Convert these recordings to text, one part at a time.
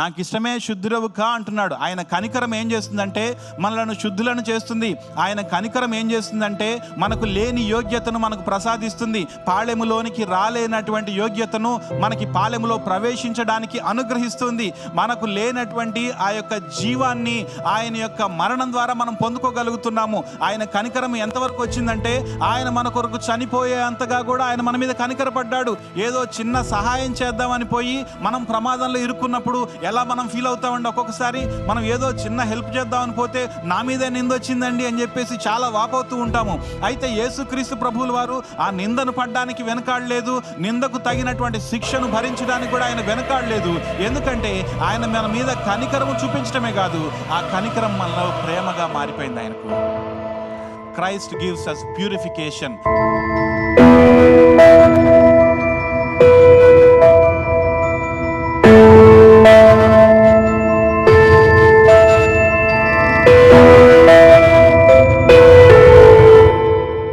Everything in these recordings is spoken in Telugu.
నాకు ఇష్టమే శుద్ధులవు కా అంటున్నాడు. ఆయన కనికరం ఏం చేస్తుందంటే మనలను శుద్ధులను చేస్తుంది. ఆయన కనికరం ఏం చేస్తుందంటే మనకు లేని యోగ్యతను మనకు ప్రసాదిస్తుంది. పాళెములోనికి రాలేనటువంటి యోగ్యతను మనకి పాళెములో ప్రవేశించడానికి అనుగ్రహిస్తుంది. మనకు లేనటువంటి ఆ యొక్క జీవాన్ని ఆయన యొక్క మరణం ద్వారా మనం పొందుకోగలుగుతున్నాము. ఆయన కనికరం ఎంతవరకు వచ్చిందంటే ఆయన మన కొరకు చనిపోయేంతగా కూడా ఆయన మన మీద కనికరపడ్డాడు. ఏదో చిన్న సహాయం చేద్దామని పోయి మనం ప్రమాదంలో ఇరుక్కున్నప్పుడు ఎలా మనం ఫీల్ అవుతామండి? ఒక్కొక్కసారి మనం ఏదో చిన్న హెల్ప్ చేద్దామని పోతే నా మీదే నింద వచ్చిందండి అని చెప్పేసి చాలా వాపోతూ ఉంటాము. అయితే యేసుక్రీస్తు ప్రభువుల వారు ఆ నిందను పడడానికి వెనకాడలేదు. నిందకు తగినటువంటి శిక్షను భరించడానికి కూడా ఆయన వెనకాడలేదు. ఎందుకంటే ఆయన మన మీద కనికరము చూపించడమే కాదు, ఆ కనికరం మనలో ప్రేమగా మారిపోయింది ఆయనకు. Christ gives us purification.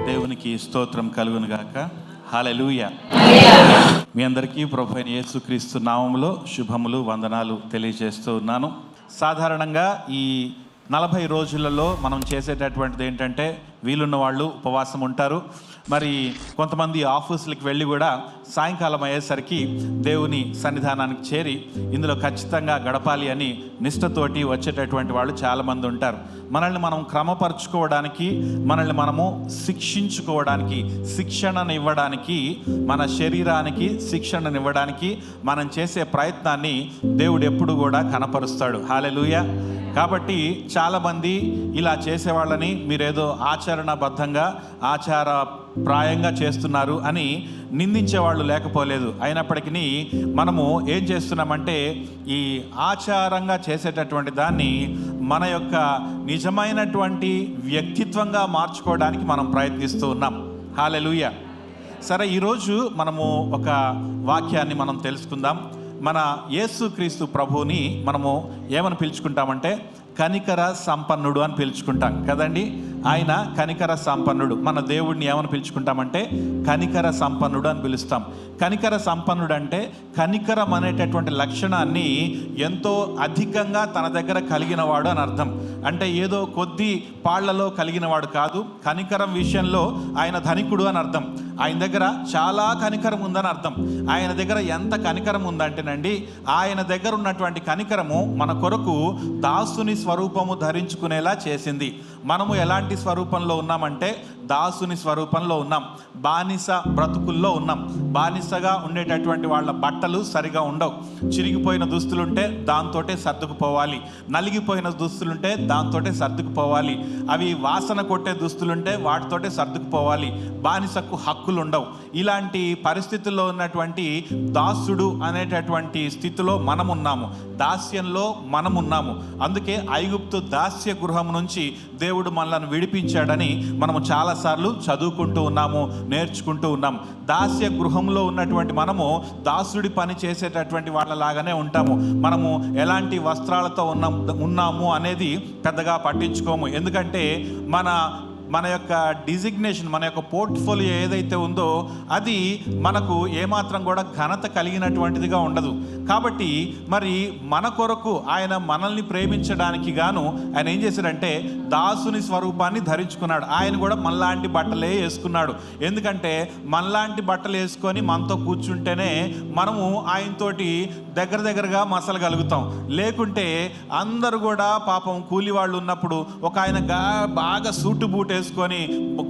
దేవునికి స్తోత్రం కలుగును గాక. హల్లెలూయా. మీ అందరికీ ప్రభు అయిన యేసుక్రీస్తు నామములో శుభములు, వందనాలు తెలియజేస్తూ ఉన్నాను. సాధారణంగా ఈ 40 రోజులలో మనం చేసేటటువంటిది ఏంటంటే వీలున్న వాళ్ళు ఉపవాసం ఉంటారు. మరి కొంతమంది ఆఫీసులకు వెళ్ళి కూడా సాయంకాలం అయ్యేసరికి దేవుని సన్నిధానానికి చేరి ఇందులో ఖచ్చితంగా గడపాలి అని నిష్ఠతోటి వచ్చేటటువంటి వాళ్ళు చాలామంది ఉంటారు. మనల్ని మనం క్రమపరచుకోవడానికి, మనల్ని మనము శిక్షించుకోవడానికి, శిక్షణను ఇవ్వడానికి, మన శరీరానికి శిక్షణను ఇవ్వడానికి మనం చేసే ప్రయత్నాన్ని దేవుడు ఎప్పుడు కూడా కనపరుస్తాడు. హల్లెలూయా. కాబట్టి చాలామంది ఇలా చేసేవాళ్ళని మీరేదో ఆచరణబద్ధంగా ఆచారప్రాయంగా చేస్తున్నారు అని నిందించేవాళ్ళు లేకపోలేదు. అయినప్పటికీ మనము ఏం చేస్తున్నామంటే ఈ ఆచారంగా చేసేటటువంటి దాన్ని మన యొక్క నిజమైనటువంటి వ్యక్తిత్వంగా మార్చుకోవడానికి మనం ప్రయత్నిస్తూ ఉన్నాం. హల్లెలూయా. సరే, ఈరోజు మనము ఒక వాక్యాన్ని మనం తెలుసుకుందాం. మన యేసుక్రీస్తు ప్రభువుని మనము ఏమని పిలుచుకుంటామంటే కనికర సంపన్నుడు అని పిలుచుకుంటాం కదండి. ఆయన కనికర సంపన్నుడు. మన దేవుడిని ఏమని పిలుచుకుంటామంటే కనికర సంపన్నుడు అని పిలుస్తాం. కనికర సంపన్నుడు అంటే కనికరం అనేటటువంటి లక్షణాన్ని ఎంతో అధికంగా తన దగ్గర కలిగినవాడు అని అర్థం. అంటే ఏదో కొద్ది పాళ్లలో కలిగినవాడు కాదు. కనికరం విషయంలో ఆయన ధనికుడు అని అర్థం. ఆయన దగ్గర చాలా కనికరం ఉందని అర్థం. ఆయన దగ్గర ఎంత కనికరం ఉందంటేనండి, ఆయన దగ్గర ఉన్నటువంటి కనికరము మన కొరకు దాసుని స్వరూపము ధరించుకునేలా చేసింది. మనము ఎలాంటి స్వరూపంలో ఉన్నామంటే దాసుని స్వరూపంలో ఉన్నాం. బానిస బ్రతుకుల్లో ఉన్నాం. బానిసగా ఉండేటటువంటి వాళ్ళ బట్టలు సరిగా ఉండవు. చిరిగిపోయిన దుస్తులుంటే దాంతోటే సర్దుకుపోవాలి. నలిగిపోయిన దుస్తులుంటే దాంతోటే సర్దుకుపోవాలి. అవి వాసన కొట్టే దుస్తులుంటే వాటితోటే సర్దుకుపోవాలి. బానిసకు హక్కులు ఉండవు. ఇలాంటి పరిస్థితుల్లో ఉన్నటువంటి దాసుడు అనేటటువంటి స్థితిలో మనమున్నాము. దాస్యంలో మనమున్నాము. అందుకే ఐగుప్తు దాస్య గృహం నుంచి దేవుడు మనల్ని విడిపించాడని మనము చాలాసార్లు చదువుకుంటూ ఉన్నాము, నేర్చుకుంటూ ఉన్నాం. దాస్య గృహంలో ఉన్నటువంటి మనము దాసుడి పని చేసేటటువంటి వాళ్ళలాగానే ఉంటాము. మనము ఎలాంటి వస్త్రాలతో ఉన్నాము అనేది పెద్దగా పట్టించుకోము. ఎందుకంటే మన యొక్క డిజిగ్నేషన్, మన యొక్క పోర్ట్ఫోలియో ఏదైతే ఉందో అది మనకు ఏమాత్రం కూడా ఘనత కలిగినటువంటిదిగా ఉండదు. కాబట్టి మరి మన కొరకు ఆయన మనల్ని ప్రేమించడానికి గాను ఆయన ఏం చేశాడంటే దాసుని స్వరూపాన్ని ధరించుకున్నాడు. ఆయన కూడా మనలాంటి బట్టలే వేసుకున్నాడు. ఎందుకంటే మనలాంటి బట్టలు వేసుకొని మనతో కూర్చుంటేనే మనము ఆయనతోటి దగ్గరగా మసలగలుగుతాం. లేకుంటే అందరూ కూడా పాపం కూలి వాళ్ళు ఉన్నప్పుడు ఒక ఆయన బాగా సూటు బూట్ వేసుకొని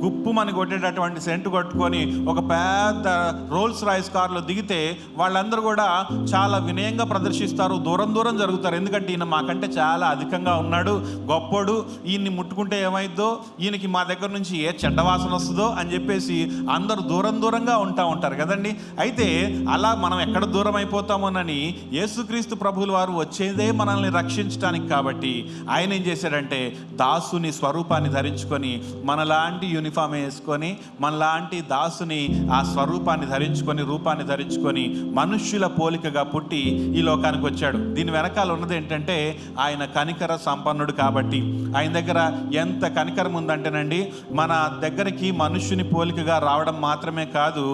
గుప్పుమని కొట్టేటటువంటి సెంటు కొట్టుకొని ఒక పెద్ద రోల్స్ రాయిస్ కార్లో దిగితే వాళ్ళందరూ కూడా చాలా వినయంగా ప్రదర్శిస్తారు, దూరం జరుగుతారు. ఎందుకంటే ఈయన మాకంటే చాలా అధికంగా ఉన్నాడు, గొప్పోడు, ఈయన్ని ముట్టుకుంటే ఏమైద్దో, ఈయనకి మా దగ్గర నుంచి ఏ చెడ్డ వాసన వస్తుందో అని చెప్పేసి అందరూ దూరంగా ఉంటారు కదండి. అయితే అలా మనం ఎక్కడ దూరం అయిపోతామోనని యేసుక్రీస్తు ప్రభువుల వారు వచ్చేదే మనల్ని రక్షించడానికి. కాబట్టి ఆయన ఏం చేశాడంటే దాసుని స్వరూపాన్ని ధరించుకొని మనలాంటి యూనిఫామ్ వేసుకొని మనలాంటి దాసుని ఆ స్వరూపాన్ని ధరించుకొని రూపాన్ని ధరించుకొని మనుష్యుల పోలికగా పుట్టి ఈ లోకానికి వచ్చాడు. దీని వెనకాల ఉన్నది ఏంటంటే ఆయన కనికర సంపన్నుడు. కాబట్టి ఆయన దగ్గర ఎంత కనికరం ఉందంటేనండి, మన దగ్గరికి మనుష్యుని పోలికగా రావడం మాత్రమే కాదు,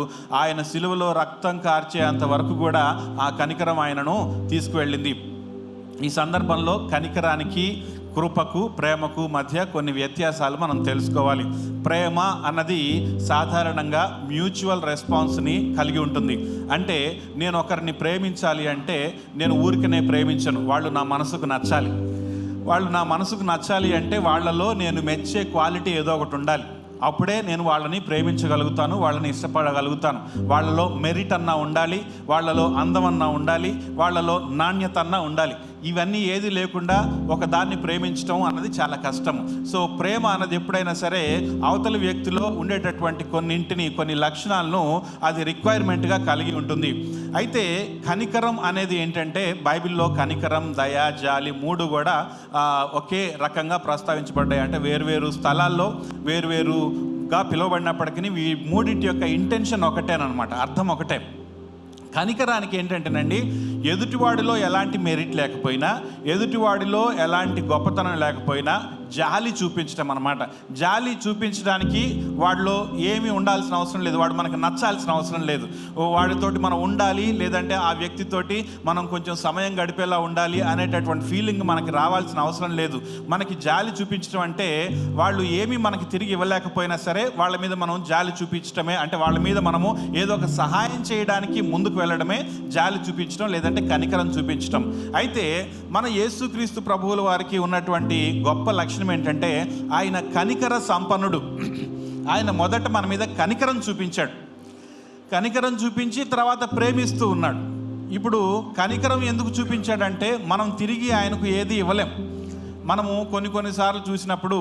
ఆయన సిలువలో రక్తం కార్చేంత వరకు కూడా ఆ కనికరం ఆయనను తీసుకువెళ్ళింది. ఈ సందర్భంలో కనికరానికి, కృపకు, ప్రేమకు మధ్య కొన్ని వ్యత్యాసాలు మనం తెలుసుకోవాలి. ప్రేమ అన్నది సాధారణంగా మ్యూచువల్ రెస్పాన్స్ని కలిగి ఉంటుంది. అంటే నేను ఒకరిని ప్రేమించాలి అంటే నేను ఊరికనే ప్రేమించను, వాళ్ళు నా మనసుకు నచ్చాలి. వాళ్ళు నా మనసుకు నచ్చాలి అంటే వాళ్ళలో నేను మెచ్చే క్వాలిటీ ఏదో ఒకటి ఉండాలి. అప్పుడే నేను వాళ్ళని ప్రేమించగలుగుతాను, వాళ్ళని ఇష్టపడగలుగుతాను. వాళ్ళలో మెరిట్ అన్నా ఉండాలి, వాళ్ళలో అందం అన్నా ఉండాలి, వాళ్ళలో నాణ్యత అన్నా ఉండాలి. ఇవన్నీ ఏది లేకుండా ఒక దాన్ని ప్రేమించడం అన్నది చాలా కష్టం. సో ప్రేమ అన్నది ఎప్పుడైనా సరే అవతలి వ్యక్తిలో ఉండేటటువంటి కొన్ని లక్షణాలను అది రిక్వైర్మెంట్గా కలిగి ఉంటుంది. అయితే కనికరం అనేది ఏంటంటే బైబిల్లో కనికరం, దయ, జాలి మూడు కూడా ఒకే రకంగా ప్రస్తావించబడ్డాయి. అంటే వేరువేరు స్థలాల్లో వేరువేరుగా పిలువబడినప్పటికీ ఈ మూడింటి యొక్క ఇంటెన్షన్ ఒకటేనమాట, అర్థం ఒకటే. కనికరానికి ఏంటంటేనండి, ఎదుటివాడిలో ఎలాంటి మెరిట్ లేకపోయినా, ఎదుటివాడిలో ఎలాంటి గొప్పతనం లేకపోయినా జాలి చూపించడం అన్నమాట. జాలి చూపించడానికి వాడిలో ఏమీ ఉండాల్సిన అవసరం లేదు, వాడు మనకు నచ్చాల్సిన అవసరం లేదు. వాడితోటి మనం ఉండాలి, లేదంటే ఆ వ్యక్తితోటి మనం కొంచెం సమయం గడిపేలా ఉండాలి అనేటటువంటి ఫీలింగ్ మనకి రావాల్సిన అవసరం లేదు. మనకి జాలి చూపించడం అంటే వాళ్ళు ఏమీ మనకి తిరిగి ఇవ్వలేకపోయినా సరే వాళ్ళ మీద మనం జాలి చూపించడమే. అంటే వాళ్ళ మీద మనము ఏదో ఒక సహాయం చేయడానికి ముందుకు వెళ్ళడమే జాలి చూపించడం, లేదంటే కనికరం చూపించడం. అయితే మన యేసుక్రీస్తు ప్రభువుల వారికి ఉన్నటువంటి గొప్ప లక్షణం ఏంటంటే ఆయన కనికర సంపన్నుడు. ఆయన మొదట మన మీద కనికరం చూపించాడు, కనికరం చూపించి తర్వాత ప్రేమిస్తూ ఉన్నాడు. ఇప్పుడు కనికరం ఎందుకు చూపించాడంటే మనం తిరిగి ఆయనకు ఏది ఇవ్వలేం. మనము కొన్నిసార్లు చూసినప్పుడు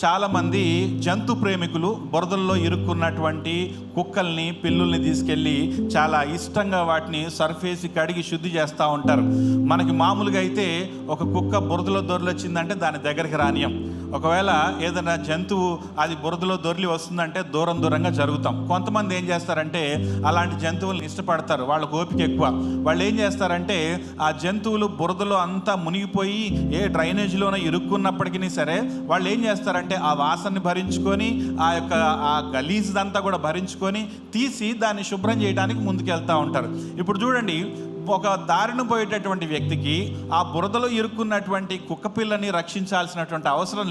చాలామంది జంతు ప్రేమికులు బురదల్లో ఇరుక్కున్నటువంటి కుక్కల్ని, పిల్లుల్ని తీసుకెళ్ళి చాలా ఇష్టంగా వాటిని సర్ఫేసి కడిగి శుద్ధి చేస్తూ ఉంటారు. మనకి మామూలుగా అయితే ఒక కుక్క బురదలో దొర్లొచ్చిందంటే దాని దగ్గరికి రానియం. ఒకవేళ ఏదైనా జంతువు అది బురదలో దొర్లి వస్తుందంటే దూరంగా జరుగుతాం. కొంతమంది ఏం చేస్తారంటే అలాంటి జంతువులను ఇష్టపడతారు, వాళ్ళకు ఓపిక ఎక్కువ. వాళ్ళు ఏం చేస్తారంటే ఆ జంతువులు బురదలో అంతా మునిగిపోయి ఏ డ్రైనేజీలోనో ఇరుక్కున్నప్పటికీ సరే వాళ్ళు ఏం చేస్తారంటే ఆ వాసనని భరించుకొని ఆ గలీజ్దంతా కూడా భరించుకొని తీసి దాన్ని శుభ్రం చేయడానికి ముందుకెళ్తూ ఉంటారు. ఇప్పుడు చూడండి, ఒక దారిని పోయేటటువంటి వ్యక్తికి ఆ బురదలో ఇరుక్కున్నటువంటి కుక్కపిల్లని రక్షించాల్సినటువంటి అవసరం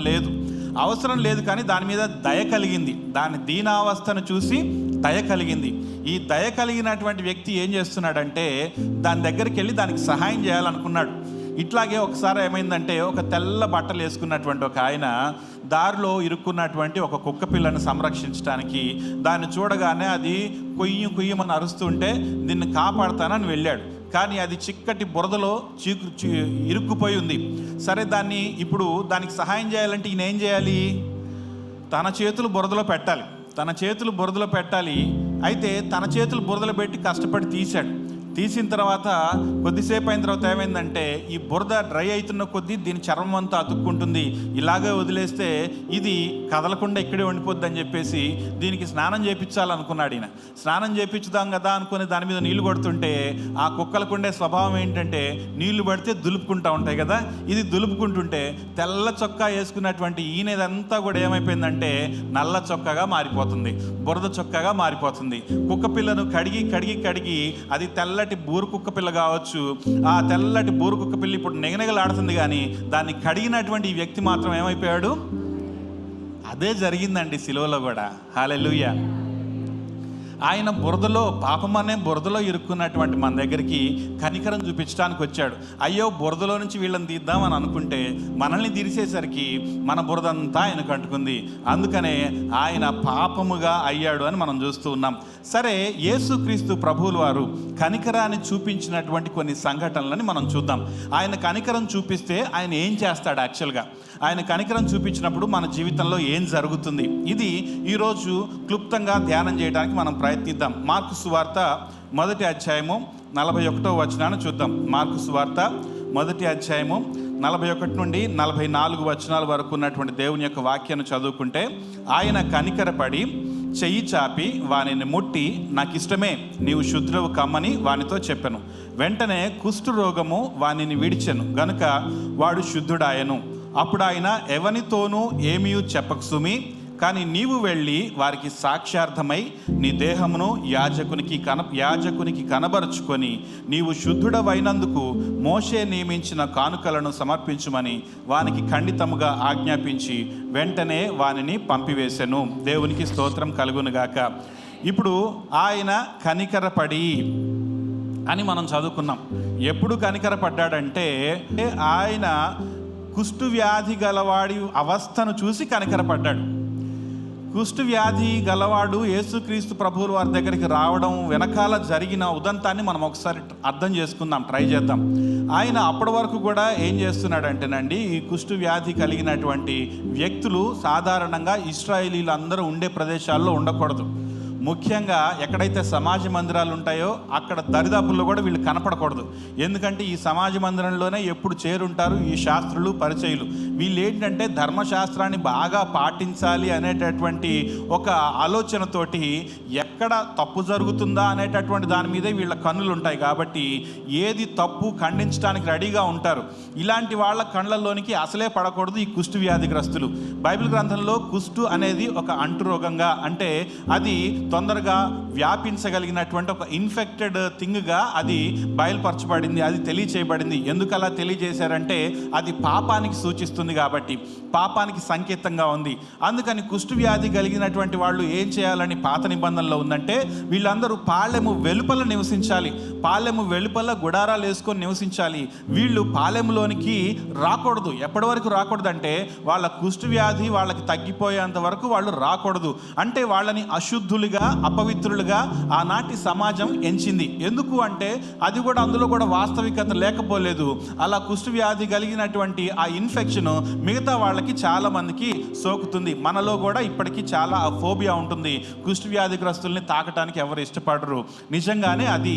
లేదు. కానీ దాని మీద దయ కలిగింది, దాని దీనావస్థను చూసి దయ కలిగింది. ఈ దయ కలిగినటువంటి వ్యక్తి ఏం చేస్తున్నాడంటే దాని దగ్గరికి వెళ్ళి దానికి సహాయం చేయాలనుకున్నాడు. ఇట్లాగే ఒకసారి ఏమైందంటే ఒక తెల్ల బట్టలు వేసుకున్నటువంటి ఒక ఆయన దారిలో ఇరుక్కున్నటువంటి ఒక కుక్క పిల్లను సంరక్షించడానికి దాన్ని చూడగానే అది కొయ్యమని అరుస్తుంటే దీన్ని కాపాడుతానని వెళ్ళాడు. కానీ అది చిక్కటి బురదలో ఇరుక్కుపోయి ఉంది. సరే, దానికి సహాయం చేయాలంటే ఈయన ఏం చేయాలి? తన చేతులు బురదలో పెట్టాలి. అయితే తన చేతులు బురదలో పెట్టి కష్టపడి తీసిన తర్వాత కొద్దిసేపు అయిన తర్వాత ఏమైందంటే ఈ బురద డ్రై అవుతున్న కొద్దీ దీని చర్మం అంతా అతుక్కుంటుంది, ఇలాగే వదిలేస్తే ఇది కదలకుండా ఇక్కడే ఉండిపోద్ది అని చెప్పేసి దీనికి స్నానం చేయించాలనుకున్నాడు ఈయన. స్నానం చేయించుదాం కదా అనుకుని దాని మీద నీళ్లు కొడుతుంటే ఆ కుక్కలకు ఉండే స్వభావం ఏంటంటే నీళ్లు పడితే దులుపుకుంటూ ఉంటాయి కదా. ఇది దులుపుకుంటుంటే తెల్ల చొక్కా వేసుకున్నటువంటి ఈయనదంతా కూడా ఏమైపోయిందంటే నల్ల చొక్కాగా మారిపోతుంది, బురద చొక్కాగా మారిపోతుంది. కుక్క పిల్లను కడిగి అది తెల్లటి బూరు కుక్క పిల్ల కావచ్చు, ఆ తెల్లటి బూరు కుక్క పిల్ల ఇప్పుడు నెగనెగలాడుతుంది. కానీ దాన్ని కడిగినటువంటి ఈ వ్యక్తి మాత్రం ఏమైపోయాడు? అదే జరిగిందండి సిలువలో కూడా. హల్లెలూయా. ఆయన పాపమనే బురదలో ఇరుక్కున్నటువంటి మన దగ్గరికి కనికరం చూపించడానికి వచ్చాడు. అయ్యో, బురదలో నుంచి వీళ్ళని తీద్దామని అనుకుంటే మనల్ని తీసేసరికి మన బురదంతా ఆయనకు అంటుకుంది. అందుకనే ఆయన పాపముగా అయ్యాడు అని మనం చూస్తూ ఉన్నాం. సరే, యేసుక్రీస్తు ప్రభువుల వారు కనికరాన్ని చూపించినటువంటి కొన్ని సంఘటనలని మనం చూద్దాం. ఆయన కనికరం చూపిస్తే ఆయన ఏం చేస్తాడు? యాక్చువల్గా ఆయన కనికరం చూపించినప్పుడు మన జీవితంలో ఏం జరుగుతుంది? ఇది ఈరోజు క్లుప్తంగా ధ్యానం చేయడానికి మనం ప్రయత్నిద్దాం. మార్కు సువార్త 1వ అధ్యాయము 41వ వచనాన్ని చూద్దాం. మార్కు సువార్త 1వ అధ్యాయము 41 నుండి 44 వచనాల వరకు ఉన్నటువంటి దేవుని యొక్క వాక్యాన్ని చదువుకుంటే, ఆయన కనికరపడి చెయ్యి చాపి వానిని ముట్టి, నాకు ఇష్టమే, నీవు శుద్ధుడవు కమ్మని వానితో చెప్పెను. వెంటనే కుష్టు రోగము వానిని విడిచెను గనుక వాడు శుద్ధుడాయను. అప్పుడు ఆయన ఎవనితోనూ ఏమీ చెప్పక సుమి, కానీ నీవు వెళ్ళి వారికి సాక్ష్యార్థమై నీ దేహమును యాజకునికి కనబరుచుకొని నీవు శుద్ధుడవైనందుకు మోషే నియమించిన కానుకలను సమర్పించుమని వానికి ఖండితముగా ఆజ్ఞాపించి వెంటనే వానిని పంపివేసెను. దేవునికి స్తోత్రం కలుగునుగాక. ఇప్పుడు ఆయన కనికరపడి అని మనం చదువుకున్నాం. ఎప్పుడు కనికరపడ్డాడంటే ఆయన కుష్టు వ్యాధి గలవాడి అవస్థను చూసి కనికరపడ్డాడు. కుష్టు వ్యాధి గలవాడు యేసుక్రీస్తు ప్రభువుల వారి దగ్గరికి రావడం వెనకాల జరిగిన ఉదంతాన్ని మనం ఒకసారి అర్థం చేసుకుందాం, ట్రై చేద్దాం. ఆయన అప్పటి వరకు కూడా ఏం చేస్తున్నాడంటేనండి, ఈ కుష్టు వ్యాధి కలిగినటువంటి వ్యక్తులు సాధారణంగా ఇశ్రాయేలీలు అందరూ ఉండే ప్రదేశాల్లో ఉండకూడదు. ముఖ్యంగా ఎక్కడైతే సమాజ మందిరాలు ఉంటాయో అక్కడ దరిదాపుల్లో కూడా వీళ్ళు కనపడకూడదు. ఎందుకంటే ఈ సమాజ మందిరంలోనే ఎప్పుడు చేరుంటారు ఈ శాస్త్రులు, పరిచయులు. వీళ్ళు ఏంటంటే ధర్మశాస్త్రాన్ని బాగా పాటించాలి అనేటటువంటి ఒక ఆలోచనతోటి ఎక్కడ తప్పు జరుగుతుందా అనేటటువంటి దాని మీదే వీళ్ళ కన్నులు ఉంటాయి. కాబట్టి ఏది తప్పు ఖండించడానికి రెడీగా ఉంటారు. ఇలాంటి వాళ్ళ కళ్ళల్లోనికి అసలే పడకూడదు ఈ కుష్టు వ్యాధిగ్రస్తులు. బైబిల్ గ్రంథంలో కుష్టు అనేది ఒక అంటురోగంగా, అంటే అది తొందరగా వ్యాపించగలిగినటువంటి ఒక ఇన్ఫెక్టెడ్ థింగ్గా అది బయలుపరచబడింది, అది తెలియచేయబడింది. ఎందుకు అలా తెలియజేశారంటే అది పాపానికి సూచిస్తుంది కాబట్టి, పాపానికి సంకేతంగా ఉంది. అందుకని కుష్టు వ్యాధి కలిగినటువంటి వాళ్ళు ఏం చేయాలని పాత నిబంధనలో ఉందంటే, వీళ్ళందరూ పాళెము వెలుపల నివసించాలి, పాళెము వెలుపల గుడారాలు వేసుకొని నివసించాలి. వీళ్ళు పాళెములోనికి రాకూడదు. ఎప్పటి వరకు రాకూడదంటే వాళ్ళ కుష్టు వ్యాధి వాళ్ళకి తగ్గిపోయేంత వరకు వాళ్ళు రాకూడదు. అంటే వాళ్ళని అశుద్ధులుగా, అపవిత్రులుగా ఆనాటి సమాజం ఎంచింది. ఎందుకు అంటే అది కూడా, అందులో కూడా వాస్తవికత లేకపోలేదు. అలా కుష్టు వ్యాధి కలిగినటువంటి ఆ ఇన్ఫెక్షన్ మిగతా వాళ్ళకి చాలా మందికి సోకుతుంది. మనలో కూడా ఇప్పటికీ చాలా ఫోబియా ఉంటుంది. కుష్టు వ్యాధిగ్రస్తుల్ని తాకటానికి ఎవరు ఇష్టపడరు. నిజంగానే అది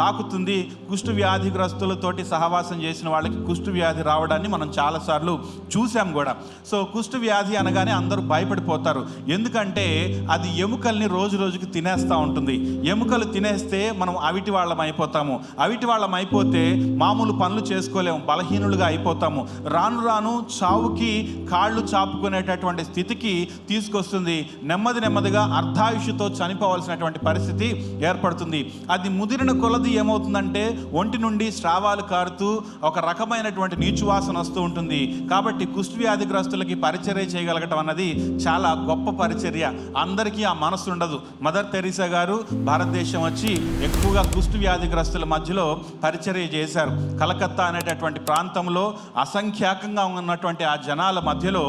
తాకుతుంది. కుష్టు వ్యాధిగ్రస్తులతోటి సహవాసం చేసిన వాళ్ళకి కుష్టు వ్యాధి రావడాన్ని మనం చాలాసార్లు చూసాం కూడా. సో కుష్టు వ్యాధి అనగానే అందరూ భయపడిపోతారు. ఎందుకంటే అది ఎముకల్ని రోజు రోజుకి తినేస్తూ ఉంటుంది. ఎముకలు తినేస్తే మనం అవిటి వాళ్ళం అయిపోతాము. అవిటి వాళ్ళం అయిపోతే మామూలు పనులు చేసుకోలేము, బలహీనులుగా అయిపోతాము. రాను రాను చావుకి కాళ్ళు చాపుకునేటటువంటి స్థితికి తీసుకొస్తుంది. నెమ్మదిగా అర్ధాయుషుతో చనిపోవాల్సినటువంటి పరిస్థితి ఏర్పడుతుంది. అది ముదిరిన కొలది ఏమవుతుందంటే ఒంటి నుండి స్రావాలు కారుతూ ఒక రకమైనటువంటి నీచువాసన వస్తూ ఉంటుంది. కాబట్టి కుష్టు వ్యాధిగ్రస్తులకి పరిచర్య చేయగలగటం అన్నది చాలా గొప్ప పరిచర్య. అందరికీ ఆ మనసు ఉండదు. మదర్ తెరీసా గారు భారతదేశం వచ్చి ఎక్కువగా కుష్టు వ్యాధిగ్రస్తుల మధ్యలో పరిచర్య చేశారు. కలకత్తా అనేటటువంటి ప్రాంతంలో అసంఖ్యాకంగా ఉన్నటువంటి ఆ జనాల మధ్యలో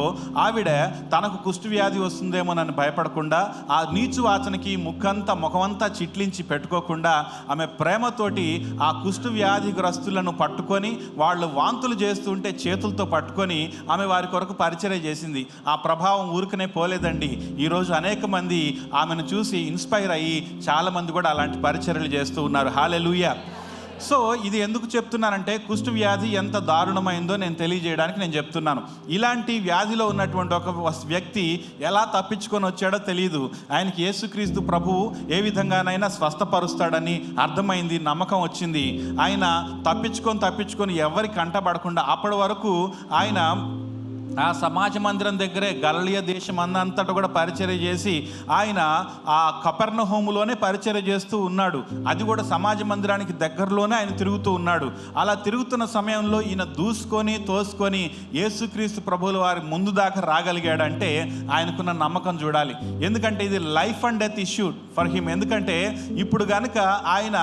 ఆవిడ తనకు కుష్టు వ్యాధి వస్తుందేమోనని భయపడకుండా, ఆ నీచు వాసనకి ముఖమంతా చిట్లించి పెట్టుకోకుండా ఆమె ప్రేమతోటి ఆ కుష్టు వ్యాధిగ్రస్తులను పట్టుకొని, వాళ్ళు వాంతులు చేస్తుంటే చేతులతో పట్టుకొని ఆమె వారి కొరకు పరిచర్య చేసింది. ఆ ప్రభావం ఊరికనే పోలేదండి. ఈరోజు అనేక మంది ఆమెను చూసి ఇన్స్పైర్ అయ్యి చాలామంది కూడా అలాంటి పరిచర్యలు చేస్తూ ఉన్నారు. హల్లెలూయా. సో ఇది ఎందుకు చెప్తున్నానంటే, కుష్టు వ్యాధి ఎంత దారుణమైందో నేను తెలియజేయడానికి నేను చెప్తున్నాను. ఇలాంటి వ్యాధిలో ఉన్నటువంటి ఒక వ్యక్తి ఎలా తప్పించుకొని వచ్చాడో తెలియదు. ఆయనకి యేసుక్రీస్తు ప్రభువు ఏ విధంగానైనా స్వస్థపరుస్తాడని అర్థమైంది, నమ్మకం వచ్చింది. ఆయన తప్పించుకొని ఎవరికి కంటపడకుండా అప్పటి వరకు ఆయన ఆ సమాజ మందిరం దగ్గరే గలిలయ దేశం అంతటా కూడా పరిచర్య చేసి ఆయన ఆ కపెర్నహూములోనే పరిచర్య చేస్తూ ఉన్నాడు. అది కూడా సమాజ మందిరానికి దగ్గరలోనే ఆయన తిరుగుతూ ఉన్నాడు. అలా తిరుగుతున్న సమయంలో ఈయన దూసుకొని తోసుకొని యేసుక్రీస్తు ప్రభువుల వారి ముందు దాకా రాగలిగాడంటే ఆయనకున్న నమ్మకం చూడాలి. ఎందుకంటే ఇది life and death issue for him. ఎందుకంటే ఇప్పుడు కనుక ఆయన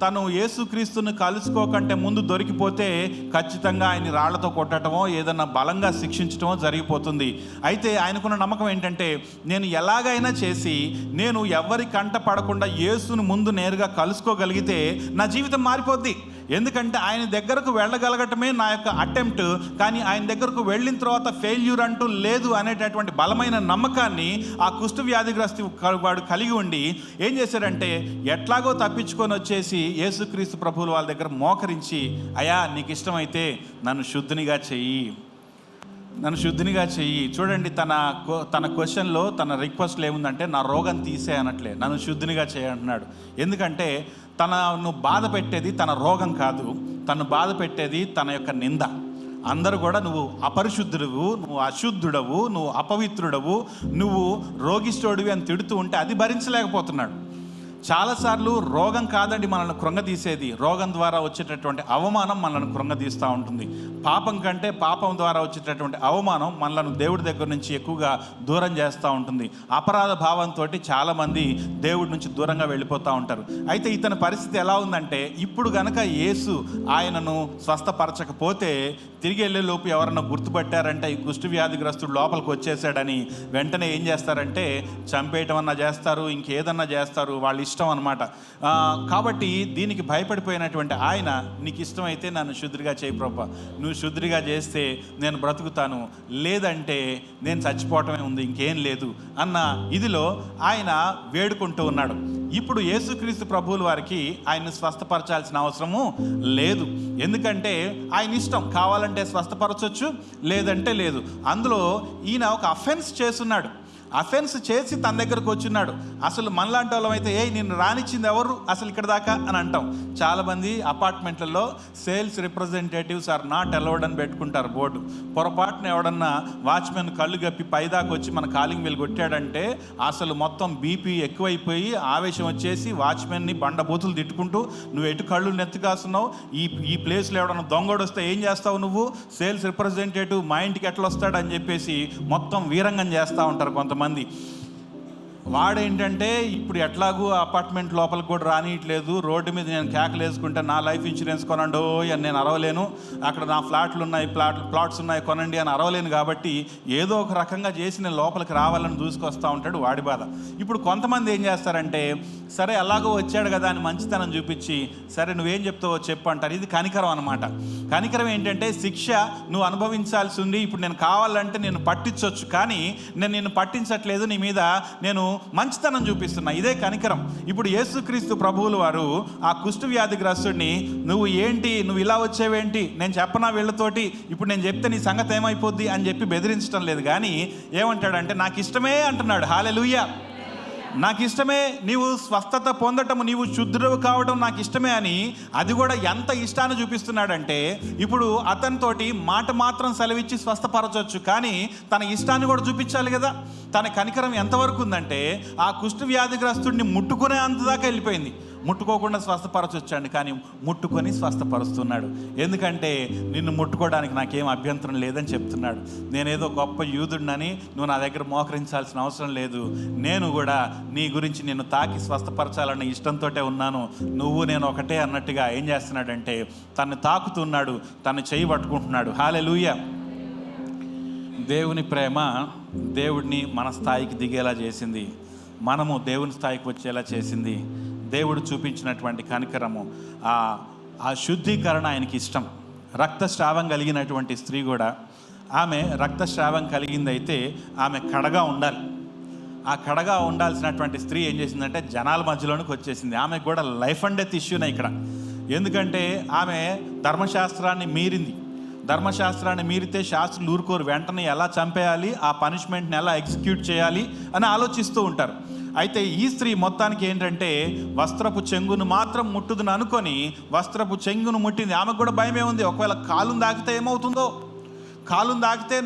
తను యేసుక్రీస్తుని కలుసుకోకంటే ముందు దొరికిపోతే ఖచ్చితంగా ఆయన రాళ్లతో కొట్టడమో ఏదన్నా బలంగా శిక్షించడమో జరిగిపోతుంది. అయితే ఆయనకున్న నమ్మకం ఏంటంటే, నేను ఎలాగైనా చేసి నేను ఎవరి కంట పడకుండా యేసుని ముందు నేరుగా కలుసుకోగలిగితే నా జీవితం మారిపోద్ది. ఎందుకంటే ఆయన దగ్గరకు వెళ్ళగలగటమే నా యొక్క అటెంప్ట్. కానీ ఆయన దగ్గరకు వెళ్ళిన తర్వాత ఫెయిల్యూర్ అంటూ లేదు అనేటటువంటి బలమైన నమ్మకాన్ని ఆ కుష్టు వ్యాధిగ్రస్తు వాడు కలిగి ఉండి ఏం చేశాడంటే, ఎట్లాగో తప్పించుకొని వచ్చేసి యేసుక్రీస్తు ప్రభువుల వాళ్ళ దగ్గర మోకరించి, అయ్యా నీకు ఇష్టమైతే నన్ను శుద్ధినిగా చెయ్యి. చూడండి, తన క్వశ్చన్లో తన రిక్వెస్ట్లో ఏముందంటే, నా రోగం తీసే అనట్లే, నన్ను శుద్ధినిగా చేయంటున్నాడు. ఎందుకంటే తనను బాధ పెట్టేది తన రోగం కాదు, తను బాధ పెట్టేది తన యొక్క నింద. అందరూ కూడా నువ్వు అపరిశుద్ధుడవు, నువ్వు అశుద్ధుడవు, నువ్వు అపవిత్రుడవు, నువ్వు రోగిష్ఠుడివి అని తిడుతూ ఉంటే అది భరించలేకపోతున్నాడు. చాలాసార్లు రోగం కాదండి మనల్ని కృంగదీసేది, రోగం ద్వారా వచ్చేటటువంటి అవమానం మనల్ని కృంగదీస్తూ ఉంటుంది. పాపం కంటే పాపం ద్వారా వచ్చేటటువంటి అవమానం మనల్ని దేవుడి దగ్గర నుంచి ఎక్కువగా దూరం చేస్తూ ఉంటుంది. అపరాధ భావంతో చాలామంది దేవుడి నుంచి దూరంగా వెళ్ళిపోతూ ఉంటారు. అయితే ఇతని పరిస్థితి ఎలా ఉందంటే, ఇప్పుడు గనక యేసు ఆయనను స్వస్థపరచకపోతే తిరిగి వెళ్ళే లోపు ఎవరన్నా గుర్తుపట్టారంటే ఈ కుష్టు వ్యాధిగ్రస్తుడు లోపలికి వచ్చేసాడని వెంటనే ఏం చేస్తారంటే చంపేయటం అన్నా చేస్తారు, ఇంకేదన్నా చేస్తారు, వాళ్ళ ఇష్టం అనమాట. కాబట్టి దీనికి భయపడిపోయినటువంటి ఆయన, నీకు ఇష్టమైతే నన్ను శుద్ధిగా చేయి ప్రభువా, నువ్వు శుద్ధిగా చేస్తే నేను బ్రతుకుతాను, లేదంటే నేను చచ్చిపోవటమే ఉంది, ఇంకేం లేదు అన్న ఇదిలో ఆయన వేడుకుంటూ ఉన్నాడు. ఇప్పుడు యేసుక్రీస్తు ప్రభువుల వారికి ఆయన్ని స్వస్థపరచాల్సిన అవసరము లేదు. ఎందుకంటే ఆయన ఇష్టం, కావాలంటే స్వస్థపరచవచ్చు, లేదంటే లేదు. అందులో ఈయన ఒక అఫెన్స్ చేస్తున్నాడు. అఫెన్స్ చేసి తన దగ్గరకు వచ్చిన్నాడు. అసలు మనలాంటి వాళ్ళం అయితే నిన్ను రానిచ్చింది ఎవరు అసలు ఇక్కడ దాకా అని అంటాం. చాలామంది అపార్ట్మెంట్లలో sales representatives are not allowed అని పెట్టుకుంటారు బోర్డు. పొరపాటున ఎవడన్నా వాచ్మెన్ కళ్ళు గప్పి పైదాకా వచ్చి మన కాలింగ్ బిల్ కొట్టాడంటే అసలు మొత్తం బీపీ ఎక్కువైపోయి ఆవేశం వచ్చేసి వాచ్మెన్ని బండబూతులు తిట్టుకుంటూ, నువ్వు ఎటు కళ్ళు నెత్తికాస్తున్నావు, ఈ ప్లేస్లో ఎవడన్నా దొంగోడు వస్తే ఏం చేస్తావు నువ్వు, సేల్స్ రిప్రజెంటేటివ్ మా ఇంటికి ఎట్లా వస్తాడని చెప్పేసి మొత్తం వీరంగం చేస్తూ ఉంటారు కొంతమంది. వాడేంటంటే ఇప్పుడు ఎట్లాగూ అపార్ట్మెంట్ లోపలికి కూడా రానియట్లేదు, రోడ్డు మీద నేను కేకలు వేసుకుంటే నా లైఫ్ ఇన్సూరెన్స్ కొనండో అని నేను అరవలేను, అక్కడ నా ఫ్లాట్లు ఉన్నాయి, ప్లాట్స్ ఉన్నాయి కొనండి అని అరవలేను, కాబట్టి ఏదో ఒక రకంగా చేసి నేను లోపలికి రావాలని దూసుకొస్తూ ఉంటాడు వాడి బాధ. ఇప్పుడు కొంతమంది ఏం చేస్తారంటే, సరే అలాగో వచ్చాడు కదా అని మంచితనం చూపించి, సరే నువ్వేం చెప్తావో చెప్పు అంటారు. ఇది కనికరం అనమాట. కనికరం ఏంటంటే, శిక్ష నువ్వు అనుభవించాల్సి ఉంది, ఇప్పుడు నేను కావాలంటే నేను పట్టించవచ్చు, కానీ నేను నిన్ను పట్టించట్లేదు, నీ మీద నేను మంచితనం చూపిస్తున్నా, ఇదే కనికరం. ఇప్పుడు యేసుక్రీస్తు ప్రభువులు వారు ఆ కుష్టు వ్యాధిగ్రస్తుడిని, నువ్వు ఇలా వచ్చేవేంటి, నేను చెప్పనా వీళ్ళతోటి, ఇప్పుడు నేను చెప్తే నీ సంగతి ఏమైపోద్ది అని చెప్పి బెదిరించడం లేదు, కానీ ఏమంటాడంటే నాకు ఇష్టమే అంటున్నాడు. హల్లెలూయా. నాకు ఇష్టమే, నీవు స్వస్థత పొందటం, నీవు శుద్ధుడు కావడం నాకు ఇష్టమే అని, అది కూడా ఎంత ఇష్టాన్ని చూపిస్తున్నాడంటే, ఇప్పుడు అతనితోటి మాట మాత్రం సెలవిచ్చి స్వస్థపరచవచ్చు, కానీ తన ఇష్టాన్ని కూడా చూపించాలి కదా. తన కనికరం ఎంతవరకు ఉందంటే, ఆ కుష్టు వ్యాధిగ్రస్తుడిని ముట్టుకునే అంతదాకా వెళ్ళిపోయింది. ముట్టుకోకుండా స్వస్థపరచొచ్చండి, కానీ ముట్టుకొని స్వస్థపరుస్తున్నాడు. ఎందుకంటే నిన్ను ముట్టుకోవడానికి నాకేం అభ్యంతరం లేదని చెప్తున్నాడు. నేనేదో గొప్ప యూదుడినని నువ్వు నా దగ్గర మోకరించాల్సిన అవసరం లేదు, నేను కూడా నీ గురించి నిన్ను తాకి స్వస్థపరచాలన్న ఇష్టంతో ఉన్నాను, నువ్వు నేను ఒకటే అన్నట్టుగా ఏం చేస్తున్నాడంటే తను తాకుతున్నాడు, తను చేయి పట్టుకుంటున్నాడు. హల్లెలూయా. దేవుని ప్రేమ దేవుడిని మన స్థాయికి దిగేలా చేసింది, మనము దేవుని స్థాయికి వచ్చేలా చేసింది. దేవుడు చూపించినటువంటి కనికరము, ఆ శుద్ధీకరణ ఆయనకి ఇష్టం. రక్తస్రావం కలిగినటువంటి స్త్రీ కూడా, ఆమె రక్తస్రావం కలిగిందైతే ఆమె కడగా ఉండాలి. ఆ కడగా ఉండాల్సినటువంటి స్త్రీ ఏం చేసిందంటే జనాల మధ్యలోనికి వచ్చేసింది. ఆమెకు కూడా లైఫ్ అండ్ డెత్ ఇష్యూనే ఇక్కడ. ఎందుకంటే ఆమె ధర్మశాస్త్రాన్ని మీరింది. ధర్మశాస్త్రాన్ని మీరితే శాస్త్రులు ఊరుకోరు, వెంటనే ఎలా చంపేయాలి, ఆ పనిష్మెంట్ని ఎలా ఎగ్జిక్యూట్ చేయాలి అని ఆలోచిస్తూ ఉంటారు. అయితే ఈ స్త్రీ మొత్తానికి ఏంటంటే వస్త్రపు చెంగును మాత్రం ముట్టుదును అనుకొని వస్త్రపు చెంగును ముట్టింది. ఆమెకు కూడా భయమే ఉంది, ఒకవేళ కాలును తాకితే ఏమవుతుందో, కాలును తాకితే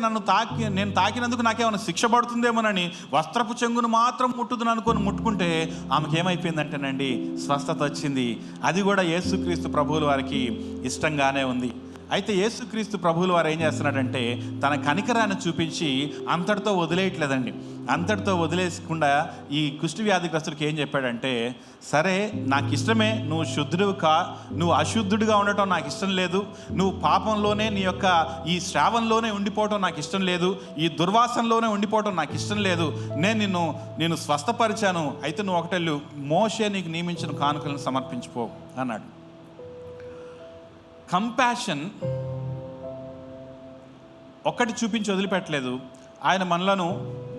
నేను తాకినందుకు నాకేమైనా శిక్ష పడుతుందేమోనని వస్త్రపు చెంగును మాత్రం ముట్టుదును అనుకొని ముట్టుకుంటే ఆమెకి ఏమైపోయిందంటేనండి స్వస్థత వచ్చింది. అది కూడా యేసుక్రీస్తు ప్రభువుల వారికి ఇష్టంగానే ఉంది. అయితే యేసుక్రీస్తు ప్రభువుల వారు ఏం చేస్తున్నాడంటే తన కనికరాన్ని చూపించి అంతటితో వదిలేయట్లేదండి. అంతటితో వదిలేసకుండా ఈ కుష్టు వ్యాధిగ్రస్తుడికి ఏం చెప్పాడంటే, సరే నాకు ఇష్టమే, నువ్వు అశుద్ధుడిగా ఉండటం నాకు ఇష్టం లేదు, నువ్వు పాపంలోనే నీ యొక్క ఈ శ్రావంలోనే ఉండిపోవటం నాకు ఇష్టం లేదు, ఈ దుర్వాసనలోనే ఉండిపోవటం నాకు ఇష్టం లేదు, నేను స్వస్థపరిచాను, అయితే నువ్వు ఒకటెళ్ళు మోషే నీకు నియమించిన కానుకలను సమర్పించిపో అన్నాడు. కంపాషన్ ఒక్కటి చూపించి వదిలిపెట్టలేదు, ఆయన మనలను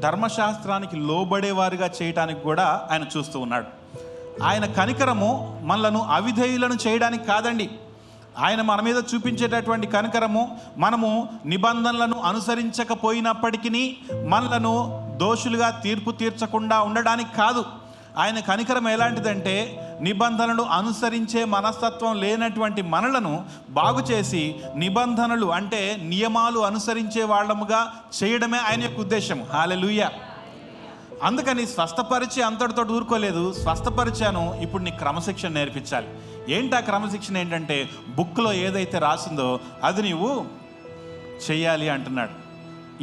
ధర్మశాస్త్రానికి లోబడేవారుగా చేయడానికి కూడా ఆయన చూస్తూ ఉన్నాడు. ఆయన కనికరము మనలను అవిధేయులను చేయడానికి కాదండి. ఆయన మన మీద చూపించేటటువంటి కనికరము మనము నిబంధనలను అనుసరించకపోయినప్పటికీ మనలను దోషులుగా తీర్పు తీర్చకుండా ఉండడానికి కాదు. ఆయన కనికరం ఎలాంటిదంటే నిబంధనలు అనుసరించే మనస్తత్వం లేనటువంటి మనలను బాగు చేసి నిబంధనలు అంటే నియమాలు అనుసరించే వాళ్ళముగా చేయడమే ఆయన యొక్క ఉద్దేశం. హల్లెలూయా. అందుకని స్వస్థపరిచి అంతటితో ఊరుకోలేదు, స్వస్థపరిచాను, ఇప్పుడు నీకు క్రమశిక్షణ నేర్పించాలి. ఏంటి ఆ క్రమశిక్షణ? ఏంటంటే బుక్లో ఏదైతే రాసిందో అది నీవు చెయ్యాలి అంటున్నాడు.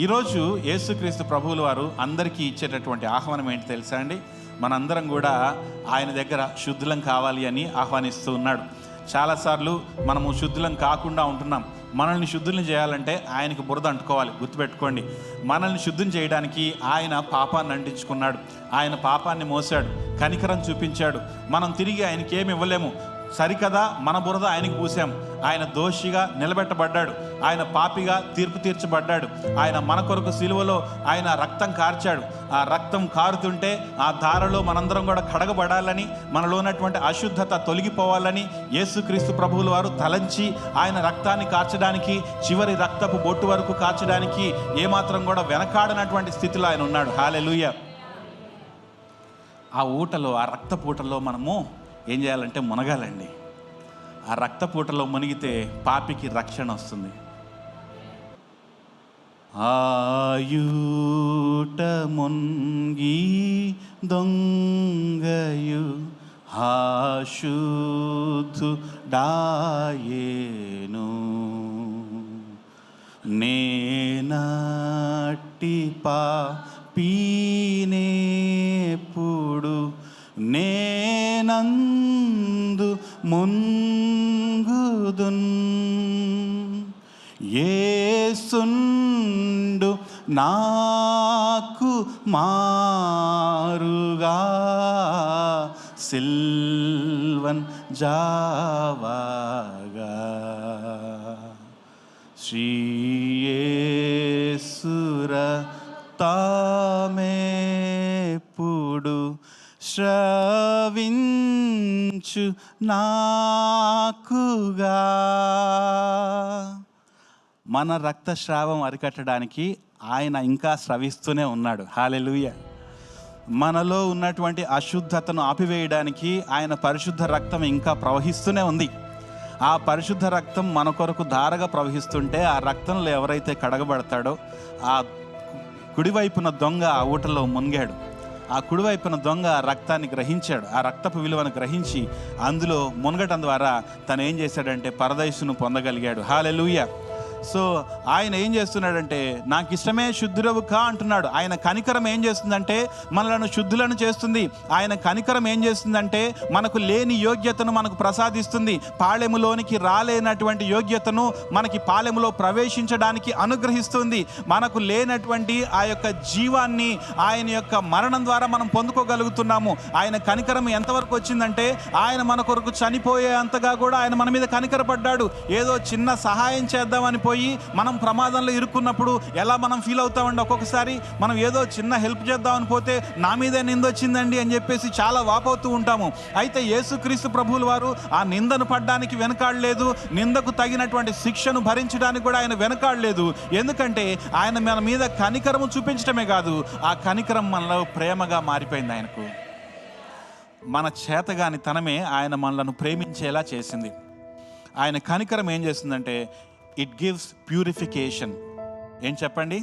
ఈరోజు యేసుక్రీస్తు ప్రభువుల వారు అందరికీ ఇచ్చేటటువంటి ఆహ్వానం ఏంటి తెలుసా అండి? మనందరం కూడా ఆయన దగ్గర శుద్ధులం కావాలి అని ఆహ్వానిస్తూ ఉన్నాడు. చాలాసార్లు మనము శుద్ధులం కాకుండా ఉంటున్నాం. మనల్ని శుద్ధుల్ని చేయాలంటే ఆయనకు బురద అంటుకోవాలి. గుర్తుపెట్టుకోండి, మనల్ని శుద్ధం చేయడానికి ఆయన పాపాన్ని అంటించుకున్నాడు, ఆయన పాపాన్ని మోసాడు, కనికరం చూపించాడు. మనం తిరిగి ఆయనకి ఏమి ఇవ్వలేము. సరికదా మన బురద ఆయనకు పూసాం. ఆయన దోషిగా నిలబెట్టబడ్డాడు, ఆయన పాపిగా తీర్పు తీర్చబడ్డాడు. ఆయన మన కొరకు సిలువలో ఆయన రక్తం కార్చాడు. ఆ రక్తం కారుతుంటే ఆ ధారలో మనందరం కూడా కడగబడాలని, మనలో ఉన్నటువంటి అశుద్ధత తొలగిపోవాలని యేసుక్రీస్తు ప్రభువుల వారు తలంచి ఆయన రక్తాన్ని కార్చడానికి, చివరి రక్తపు బొట్టు వరకు కార్చడానికి ఏమాత్రం కూడా వెనకాడనటువంటి స్థితిలో ఆయన ఉన్నాడు. హల్లెలూయా. ఆ ఊటలో, ఆ రక్తపూటలో మనము ఏం చేయాలంటే మునగాలండి. ఆ రక్తపూటలో మునిగితే పాపికి రక్షణ వస్తుంది. ఆయూట మున్గి దొంగయు హాశుద్ధు డాయేను నేనట్టి పాపీనేప్పుడు నేనందు మున్గుదున్ యేసుండు నాకు మారుగా సిల్వన్ జావాగా శ్రీయేసుర తామేప్పుడు శ్రవించు నాకుగా. మన రక్తస్రావం అరికట్టడానికి ఆయన ఇంకా స్రవిస్తూనే ఉన్నాడు. హల్లెలూయా. మనలో ఉన్నటువంటి అశుద్ధతను ఆపివేయడానికి ఆయన పరిశుద్ధ రక్తం ఇంకా ప్రవహిస్తూనే ఉంది. ఆ పరిశుద్ధ రక్తం మన కొరకు ధారగా ప్రవహిస్తుంటే ఆ రక్తంలో ఎవరైతే కడగబడతాడో ఆ కుడివైపున దొంగ ఆ ఊటలో మునిగాడు. ఆ కుడివైపున దొంగ ఆ రక్తాన్ని గ్రహించాడు, ఆ రక్తపు విలువను గ్రహించి అందులో మునగటం ద్వారా తను ఏం చేశాడంటే పరదైసును పొందగలిగాడు. హల్లెలూయా. సో ఆయన ఏం చేస్తున్నాడంటే నాకు ఇష్టమే శుద్ధురవు కా అంటున్నాడు. ఆయన కనికరం ఏం చేస్తుందంటే మనలను శుద్ధులను చేస్తుంది. ఆయన కనికరం ఏం చేస్తుందంటే మనకు లేని యోగ్యతను మనకు ప్రసాదిస్తుంది. పాళెములోనికి రాలేనటువంటి యోగ్యతను మనకి పాళెములో ప్రవేశించడానికి అనుగ్రహిస్తుంది. మనకు లేనటువంటి ఆ యొక్క జీవాన్ని ఆయన యొక్క మరణం ద్వారా మనం పొందుకోగలుగుతున్నాము. ఆయన కనికరం ఎంతవరకు వచ్చిందంటే ఆయన మన కొరకు చనిపోయే అంతగా కూడా ఆయన మన మీద కనికరపడ్డాడు. ఏదో చిన్న సహాయం చేద్దామని పోయి మనం ప్రమాదంలో ఇరుక్కున్నప్పుడు ఎలా మనం ఫీల్ అవుతామండి? ఒక్కొక్కసారి మనం ఏదో చిన్న హెల్ప్ చేద్దామని పోతే నా మీదే నింద వచ్చిందండి అని చెప్పేసి చాలా వాపోతూ ఉంటాము. అయితే యేసుక్రీస్తు ప్రభువుల వారు ఆ నిందను పడ్డానికి వెనకాడలేదు, నిందకు తగినటువంటి శిక్షను భరించడానికి కూడా ఆయన వెనకాడలేదు. ఎందుకంటే ఆయన మన మీద కనికరము చూపించడమే కాదు, ఆ కనికరం మనలో ప్రేమగా మారిపోయింది. ఆయనకు మన చేతగాని తనమే ఆయన మనలను ప్రేమించేలా చేసింది. ఆయన కనికరం ఏం చేస్తుందంటే ఇట్ గివ్స్ ప్యూరిఫికేషన్. ఏం చెప్పండి?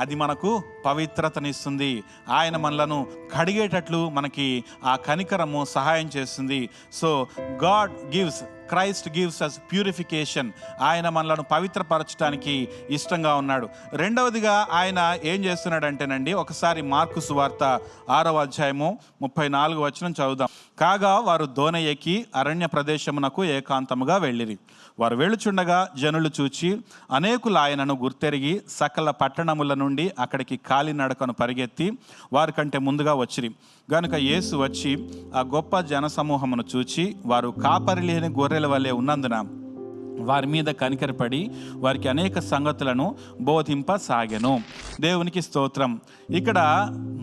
అది మనకు పవిత్రతనిస్తుంది. ఆయన మనలను కడిగేటట్లు మనకి ఆ కనికరము సహాయం చేస్తుంది. So God gives, Christ gives us purification. ఆయన మనలను పవిత్రపరచడానికి ఇష్టంగా ఉన్నాడు. రెండవదిగా ఆయన ఏం చేస్తున్నాడంటేనండి, ఒకసారి మార్కు సువార్త 6వ అధ్యాయము 34వ వచనం చదువుదాం. కాగా వారు దోణి ఎక్కి అరణ్య ప్రదేశమునకు ఏకాంతముగా వెళ్ళిరి. వారు వెళ్ళుచుండగా జనులు చూచి అనేకులు ఆయనను గుర్తెరిగి సకల పట్టణముల నుండి అక్కడికి కాలినడకను పరిగెత్తి వారి కంటే ముందుగా వచ్చిరి. గనుక యేసు వచ్చి ఆ గొప్ప జనసమూహమును చూచి వారు కాపరి లేని గొర్రెల వలె ఉన్నందున వారి మీద కనికరపడి వారికి అనేక సంగతులను బోధింపసాగెను. దేవునికి స్తోత్రం. ఇక్కడ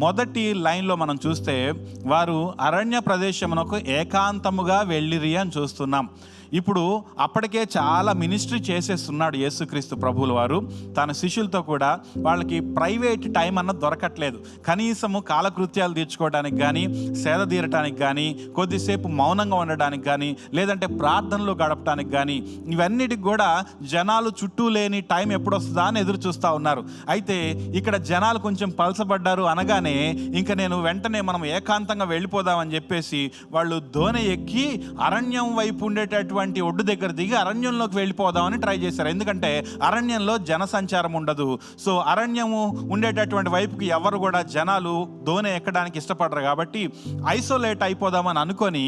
మొదటి లైన్లో మనం చూస్తే వారు అరణ్య ప్రదేశమునకు ఏకాంతముగా వెళ్ళిరి అని చూస్తున్నాం. ఇప్పుడు అప్పటికే చాలా మినిస్ట్రీ చేసేస్తున్నాడు యేసుక్రీస్తు ప్రభువుల వారు తన శిష్యులతో కూడా. వాళ్ళకి ప్రైవేట్ టైం అన్నది దొరకట్లేదు. కనీసము కాలకృత్యాలు తీర్చుకోవడానికి కానీ, సేద తీరటానికి కానీ, కొద్దిసేపు మౌనంగా ఉండడానికి కానీ, లేదంటే ప్రార్థనలో గడపడానికి కానీ, ఇవన్నిటికి కూడా జనాలు చుట్టూ లేని టైం ఎప్పుడొస్తుందా అని ఎదురు చూస్తూ ఉన్నారు. అయితే ఇక్కడ జనాలు కొంచెం పలసబడ్డారు అనగానే ఇంకా నేను వెంటనే మనం ఏకాంతంగా వెళ్ళిపోదామని చెప్పేసి వాళ్ళు దోణి ఎక్కి అరణ్యం వైపు ఉండేటటువంటి ఒడ్డు దగ్గర దిగి అరణ్యంలోకి వెళ్ళిపోదామని ట్రై చేశారు. ఎందుకంటే అరణ్యంలో జనసంచారం ఉండదు. సో అరణ్యము ఉండేటటువంటి వైపుకి ఎవరు కూడా జనాలు దోణి ఎక్కడానికి ఇష్టపడరు. కాబట్టి ఐసోలేట్ అయిపోదామని అనుకొని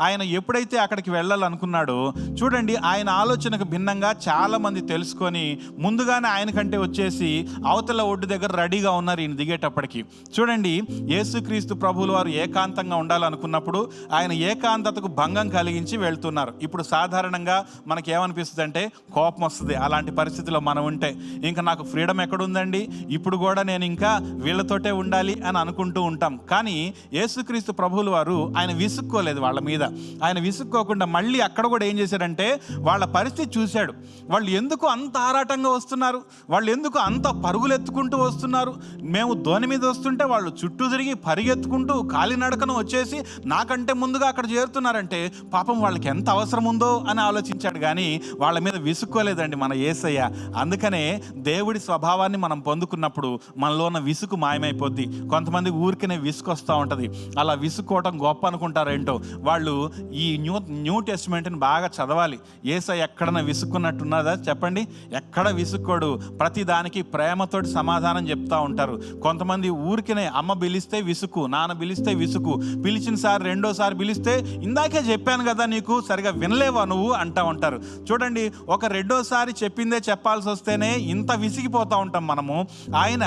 ఆయన ఎప్పుడైతే అక్కడికి వెళ్ళాలనుకున్నాడో చూడండి, ఆయన ఆలోచనకు భిన్నంగా చాలామంది తెలుసుకొని ముందుగానే ఆయన కంటే వచ్చేసి అవతల ఒడ్డు దగ్గర రెడీగా ఉన్నారు ఈయన దిగేటప్పటికి. చూడండి, యేసుక్రీస్తు ప్రభువుల వారు ఏకాంతంగా ఉండాలనుకున్నప్పుడు ఆయన ఏకాంతతకు భంగం కలిగించి వెళ్తున్నారు. ఇప్పుడు సాధారణంగా మనకి ఏమనిపిస్తుంది అంటే కోపం వస్తుంది. అలాంటి పరిస్థితిలో మనం ఉంటే ఇంకా నాకు ఫ్రీడమ్ ఎక్కడుందండి, ఇప్పుడు కూడా నేను ఇంకా వీళ్ళతోటే ఉండాలి అని అనుకుంటూ ఉంటాం. కానీ యేసుక్రీస్తు ప్రభువుల వారు ఆయన విసుక్కోలేదు వాళ్ళ మీద. ఆయన విసుక్కోకుండా మళ్ళీ అక్కడ కూడా ఏం చేశాడంటే వాళ్ళ పరిస్థితి చూశాడు. వాళ్ళు ఎందుకు అంత ఆరాటంగా వస్తున్నారు, వాళ్ళు ఎందుకు అంత పరుగులు ఎత్తుకుంటూ వస్తున్నారు, మేము దోణి మీద వస్తుంటే వాళ్ళు చుట్టూ తిరిగి పరిగెత్తుకుంటూ కాలినడకను వచ్చేసి నాకంటే ముందుగా అక్కడ చేరుతున్నారంటే పాపం వాళ్ళకి ఎంత అవసరం ఉందో అని ఆలోచించాడు. కానీ వాళ్ళ మీద విసుక్కోలేదండి మన యేసయ్య. అందుకనే దేవుడి స్వభావాన్ని మనం పొందుకున్నప్పుడు మనలో ఉన్న విసుగు మాయమైపోద్ది. కొంతమంది ఊరికనే విసుగు వస్తూ ఉంటుంది. అలా విసుక్కోవటం గొప్ప అనుకుంటారేంటో. వాళ్ళు ఈ న్యూ టెస్టిమెంట్ని బాగా చదవాలి. యేసయ్య ఎక్కడన్నా విసుక్కున్నట్టున్నదా చెప్పండి? ఎక్కడ విసుక్కోడు. ప్రతి దానికి ప్రేమతోటి సమాధానం చెప్తూ ఉంటారు. కొంతమంది ఊరికనే అమ్మ పిలిస్తే విసుకు, నాన్న పిలిస్తే విసుకు, పిలిచిన సారి రెండోసారి పిలిస్తే ఇందాకే చెప్పాను కదా నీకు సరిగా వినలేవా నువ్వు అంటూ ఉంటారు. చూడండి, ఒక రెండోసారి చెప్పిందే చెప్పాల్సి వస్తేనే ఇంత విసిగిపోతూ ఉంటాం మనము. ఆయన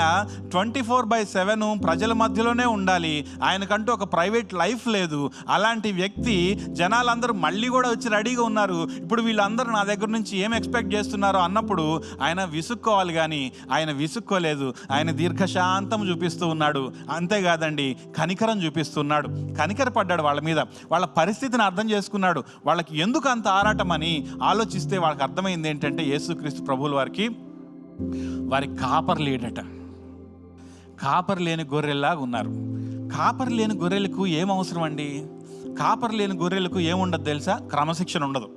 24/7 ప్రజల మధ్యలోనే ఉండాలి. ఆయనకంటూ ఒక ప్రైవేట్ లైఫ్ లేదు. అలాంటి వ్యక్తి జనాలందరూ మళ్ళీ కూడా వచ్చి రెడీగా ఉన్నారు. ఇప్పుడు వీళ్ళందరూ నా దగ్గర నుంచి ఏం ఎక్స్పెక్ట్ చేస్తున్నారో అన్నప్పుడు ఆయన విసుక్కోవాలి. కానీ ఆయన విసుక్కోలేదు. ఆయన దీర్ఘశాంతం చూపిస్తూ ఉన్నాడు. అంతేకాదండి, కనికరం చూపిస్తున్నాడు. కనికరపడ్డాడు వాళ్ళ మీద. వాళ్ళ పరిస్థితిని అర్థం చేసుకున్నాడు. వాళ్ళకి ఎందుకు అంత ఆరాటం అని ఆలోచిస్తే వాళ్ళకి అర్థమైంది ఏంటంటే యేసుక్రీస్తు ప్రభువుల వారి కాపర్ లేడట. కాపర్ లేని గొర్రెల్లాగా ఉన్నారు. కాపర్ లేని గొర్రెలకు ఏం అవసరం అండి? కాపర్ లేని గొర్రెలకు ఏముండదు తెలుసా? క్రమశిక్షణ ఉండదు.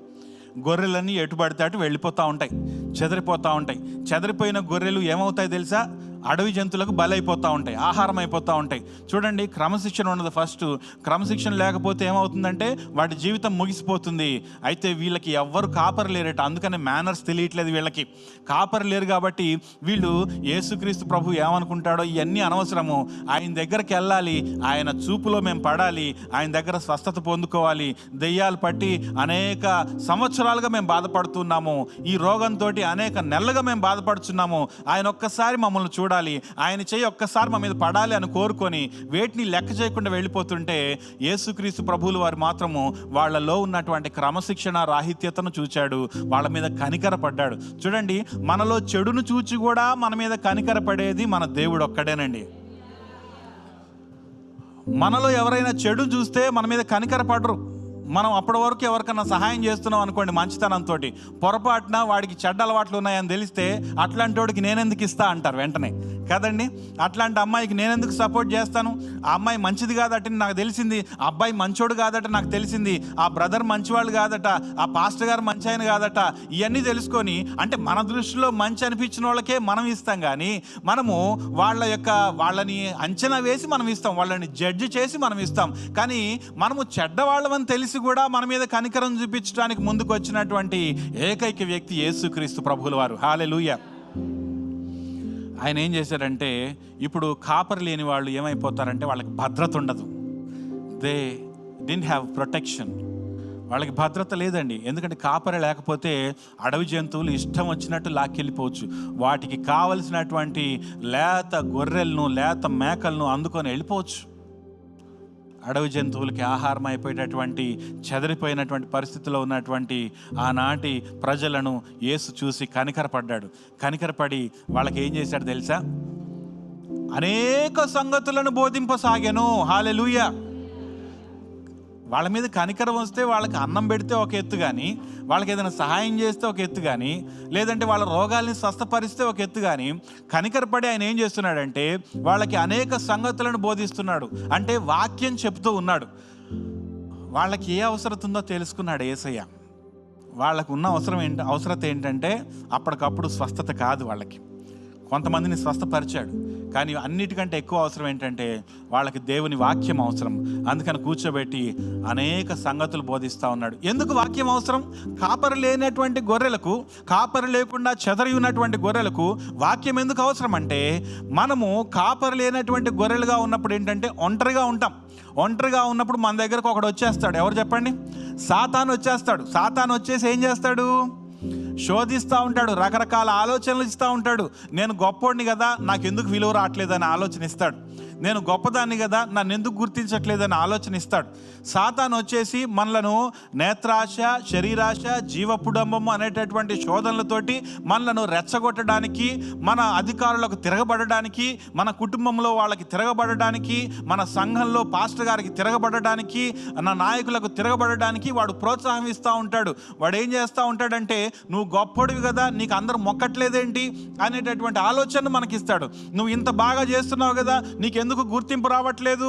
గొర్రెలన్నీ ఎటు పడితే అటు వెళ్ళిపోతూ ఉంటాయి, చెదిరిపోతూ ఉంటాయి. చెదిరిపోయిన గొర్రెలు ఏమవుతాయి తెలుసా? అడవి జంతువులకు బలైపోతూ ఉంటాయి, ఆహారం అయిపోతూ ఉంటాయి. చూడండి, క్రమశిక్షణ ఉండదు. ఫస్ట్ క్రమశిక్షణ లేకపోతే ఏమవుతుందంటే వాటి జీవితం ముగిసిపోతుంది. అయితే వీళ్ళకి ఎవ్వరు కాపర్ లేరట. అందుకని మేనర్స్ తెలియట్లేదు వీళ్ళకి. కాపర్ లేరు కాబట్టి వీళ్ళు యేసుక్రీస్తు ప్రభు ఏమనుకుంటాడో ఇవన్నీ అనవసరము, ఆయన దగ్గరికి వెళ్ళాలి, ఆయన చూపులో మేము పడాలి, ఆయన దగ్గర స్వస్థత పొందుకోవాలి. దెయ్యాలు పట్టి అనేక సంవత్సరాలుగా మేము బాధపడుతున్నాము, ఈ రోగంతో అనేక నెలలుగా మేము బాధపడుతున్నాము, ఆయన ఒక్కసారి మమ్మల్ని చూడాలి, ఆయన చేయి ఒక్కసారి మా మీద పడాలి అని కోరుకొని వేటిని లెక్క చేయకుండా వెళ్ళిపోతుంటే యేసుక్రీస్తు ప్రభువుల వారు మాత్రము వాళ్ళలో ఉన్నటువంటి క్రమశిక్షణ రాహిత్యతను చూచాడు. వాళ్ళ మీద కనికర పడ్డాడు. చూడండి, మనలో చెడును చూచి కూడా మన మీద కనికర పడేది మన దేవుడు ఒక్కడేనండి. మనలో ఎవరైనా చెడు చూస్తే మన మీద కనికర పడరు. మనం అప్పటి వరకు ఎవరికన్నా సహాయం చేస్తున్నాం అనుకోండి మంచితనంతో, పొరపాటున వాడికి చెడ్డ అలవాట్లు ఉన్నాయని తెలిస్తే అట్లాంటి వాడికి నేనెందుకు ఇస్తా అంటారు వెంటనే కదండి. అట్లాంటి అమ్మాయికి నేనెందుకు సపోర్ట్ చేస్తాను? ఆ అమ్మాయి మంచిది కాదట నాకు తెలిసింది, ఆ అబ్బాయి మంచోడు కాదట నాకు తెలిసింది, ఆ బ్రదర్ మంచివాళ్ళు కాదట, ఆ పాస్టర్ గారు మంచి ఆయన కాదట, ఇవన్నీ తెలుసుకొని అంటే మన దృష్టిలో మంచి అనిపించిన వాళ్ళకే మనం ఇస్తాం. కానీ మనము వాళ్ళని అంచనా వేసి మనం ఇస్తాం, వాళ్ళని జడ్జి చేసి మనం ఇస్తాం. కానీ మనము చెడ్డవాళ్ళమని తెలిసి కూడా మన మీద కనికరం చూపించడానికి ముందుకు వచ్చినటువంటి ఏకైక వ్యక్తి యేసుక్రీస్తు ప్రభువుల వారు. హల్లెలూయా. ఆయన ఏం చేశారంటే ఇప్పుడు కాపర్ లేని వాళ్ళు ఏమైపోతారంటే వాళ్ళకి భద్రత ఉండదు. They didn't have protection. వాళ్ళకి భద్రత లేదండి. ఎందుకంటే కాపరి లేకపోతే అడవి జంతువులు ఇష్టం వచ్చినట్టు లాక్కెళ్ళిపోవచ్చు. వాటికి కావలసినటువంటి లేత గొర్రెలను లేత మేకలను అందుకొని వెళ్ళిపోవచ్చు. అడవి జంతువులకి ఆహారం అయిపోయేటటువంటి చెదిరిపోయినటువంటి పరిస్థితిలో ఉన్నటువంటి ఆనాటి ప్రజలను యేసు చూసి కనికరపడ్డాడు. కనికరపడి వాళ్ళకి ఏం చేశాడు తెలుసా? అనేక సంగతులను బోధింపసాగాను. హల్లెలూయా. వాళ్ళ మీద కనికరం వస్తే వాళ్ళకి అన్నం పెడితే ఒక ఎత్తు కానీ, వాళ్ళకి ఏదైనా సహాయం చేస్తే ఒక ఎత్తు కానీ, లేదంటే వాళ్ళ రోగాల్ని స్వస్థపరిస్తే ఒక ఎత్తు కానీ, కనికరపడి ఆయన ఏం చేస్తున్నాడంటే వాళ్ళకి అనేక సంగతులను బోధిస్తున్నాడు. అంటే వాక్యం చెప్తూ ఉన్నాడు. వాళ్ళకి ఏ అవసరం ఉందో తెలుసుకున్నాడు యేసయ్య. వాళ్ళకు ఉన్న అవసరత ఏంటంటే అప్పటికప్పుడు స్వస్థత కాదు, వాళ్ళకి కొంతమందిని స్వస్థపరిచాడు, కానీ అన్నిటికంటే ఎక్కువ అవసరం ఏంటంటే వాళ్ళకి దేవుని వాక్యం అవసరం. అందుకని కూర్చోబెట్టి అనేక సంగతులు బోధిస్తూ ఉన్నాడు. ఎందుకు వాక్యం అవసరం? కాపరి లేనటువంటి గొర్రెలకు, కాపరి లేకుండా చెదరి ఉన్నటువంటి గొర్రెలకు వాక్యం ఎందుకు అవసరం అంటే, మనము కాపరి లేనటువంటి గొర్రెలుగా ఉన్నప్పుడు ఏంటంటే ఒంటరిగా ఉంటాం. ఒంటరిగా ఉన్నప్పుడు మన దగ్గరకు ఒకడు వచ్చేస్తాడు. ఎవరు చెప్పండి? సాతాను వచ్చేస్తాడు. సాతాను వచ్చేసి ఏం చేస్తాడు? శోధిస్తూ ఉంటాడు, రకరకాల ఆలోచనలు ఇస్తూ ఉంటాడు. నేను గొప్పోడిని కదా, నాకు ఎందుకు విలువ రావట్లేదని ఆలోచన ఇస్తాడు. నేను గొప్పదాన్ని కదా, నన్ను ఎందుకు గుర్తించట్లేదని ఆలోచన ఇస్తాడు. సాతాను వచ్చేసి మనలను నేత్రాశ, శరీరాశ, జీవపుడంబము అనేటటువంటి శోధనలతోటి మనలను రెచ్చగొట్టడానికి, మన అధికారులకు తిరగబడడానికి, మన కుటుంబంలో వాళ్ళకి తిరగబడడానికి, మన సంఘంలో పాస్టర్ గారికి తిరగబడడానికి, నా నాయకులకు తిరగబడడానికి వాడు ప్రోత్సాహం ఇస్తూ ఉంటాడు. వాడు ఏం చేస్తూ ఉంటాడంటే, నువ్వు గొప్పడివి కదా, నీకు అందరూ మొక్కట్లేదేంటి అనేటటువంటి ఆలోచన మనకిస్తాడు. నువ్వు ఇంత బాగా చేస్తున్నావు కదా, నీకెందుకు గుర్తింపు రావట్లేదు,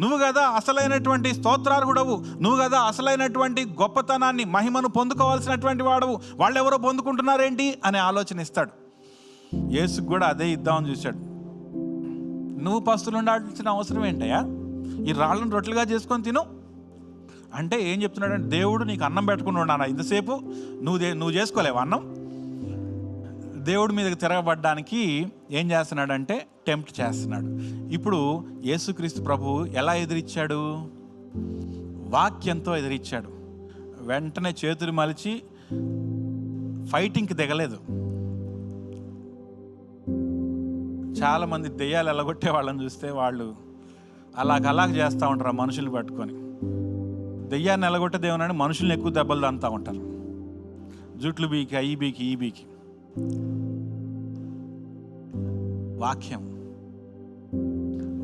నువ్వు కదా అసలైనటువంటి స్తోత్రార్హుడవు, నువ్వు కదా అసలైనటువంటి గొప్పతనాన్ని, మహిమను పొందుకోవాల్సినటువంటి వాడవు, వాళ్ళెవరో పొందుకుంటున్నారేంటి అనే ఆలోచన ఇస్తాడు. యేసుకు కూడా అదే ఇద్దామని చూశాడు. నువ్వు పస్తులు ఉండాల్సిన అవసరం ఏంటయ్యా, ఈ రాళ్ళను రొట్టెలుగా చేసుకొని తిను అంటే ఏం చెప్తున్నాడంటే, దేవుడు నీకు అన్నం పెట్టుకుని ఉన్నానా ఇంతసేపు, నువ్వు చేసుకోలేవు అన్నం. దేవుడి మీదకి తిరగబడ్డానికి ఏం చేస్తున్నాడంటే టెంప్ట్ చేస్తున్నాడు. ఇప్పుడు యేసుక్రీస్తు ప్రభు ఎలా ఎదిరిచ్చాడు? వాక్యంతో ఎదిరిచ్చాడు. వెంటనే చేతులు మలిచి ఫైటింగ్కి దిగలేదు. చాలామంది దెయ్యాలు ఎలగొట్టే వాళ్ళని చూస్తే వాళ్ళు అలాగ చేస్తూ ఉంటారు, ఆ మనుషుల్ని పట్టుకొని. దెయ్యాన్ని ఎలగొట్టే దేవునని మనుషుల్ని ఎక్కువ దెబ్బలు దంతా ఉంటారు, జుట్లు బీకి, ఈ బీకి.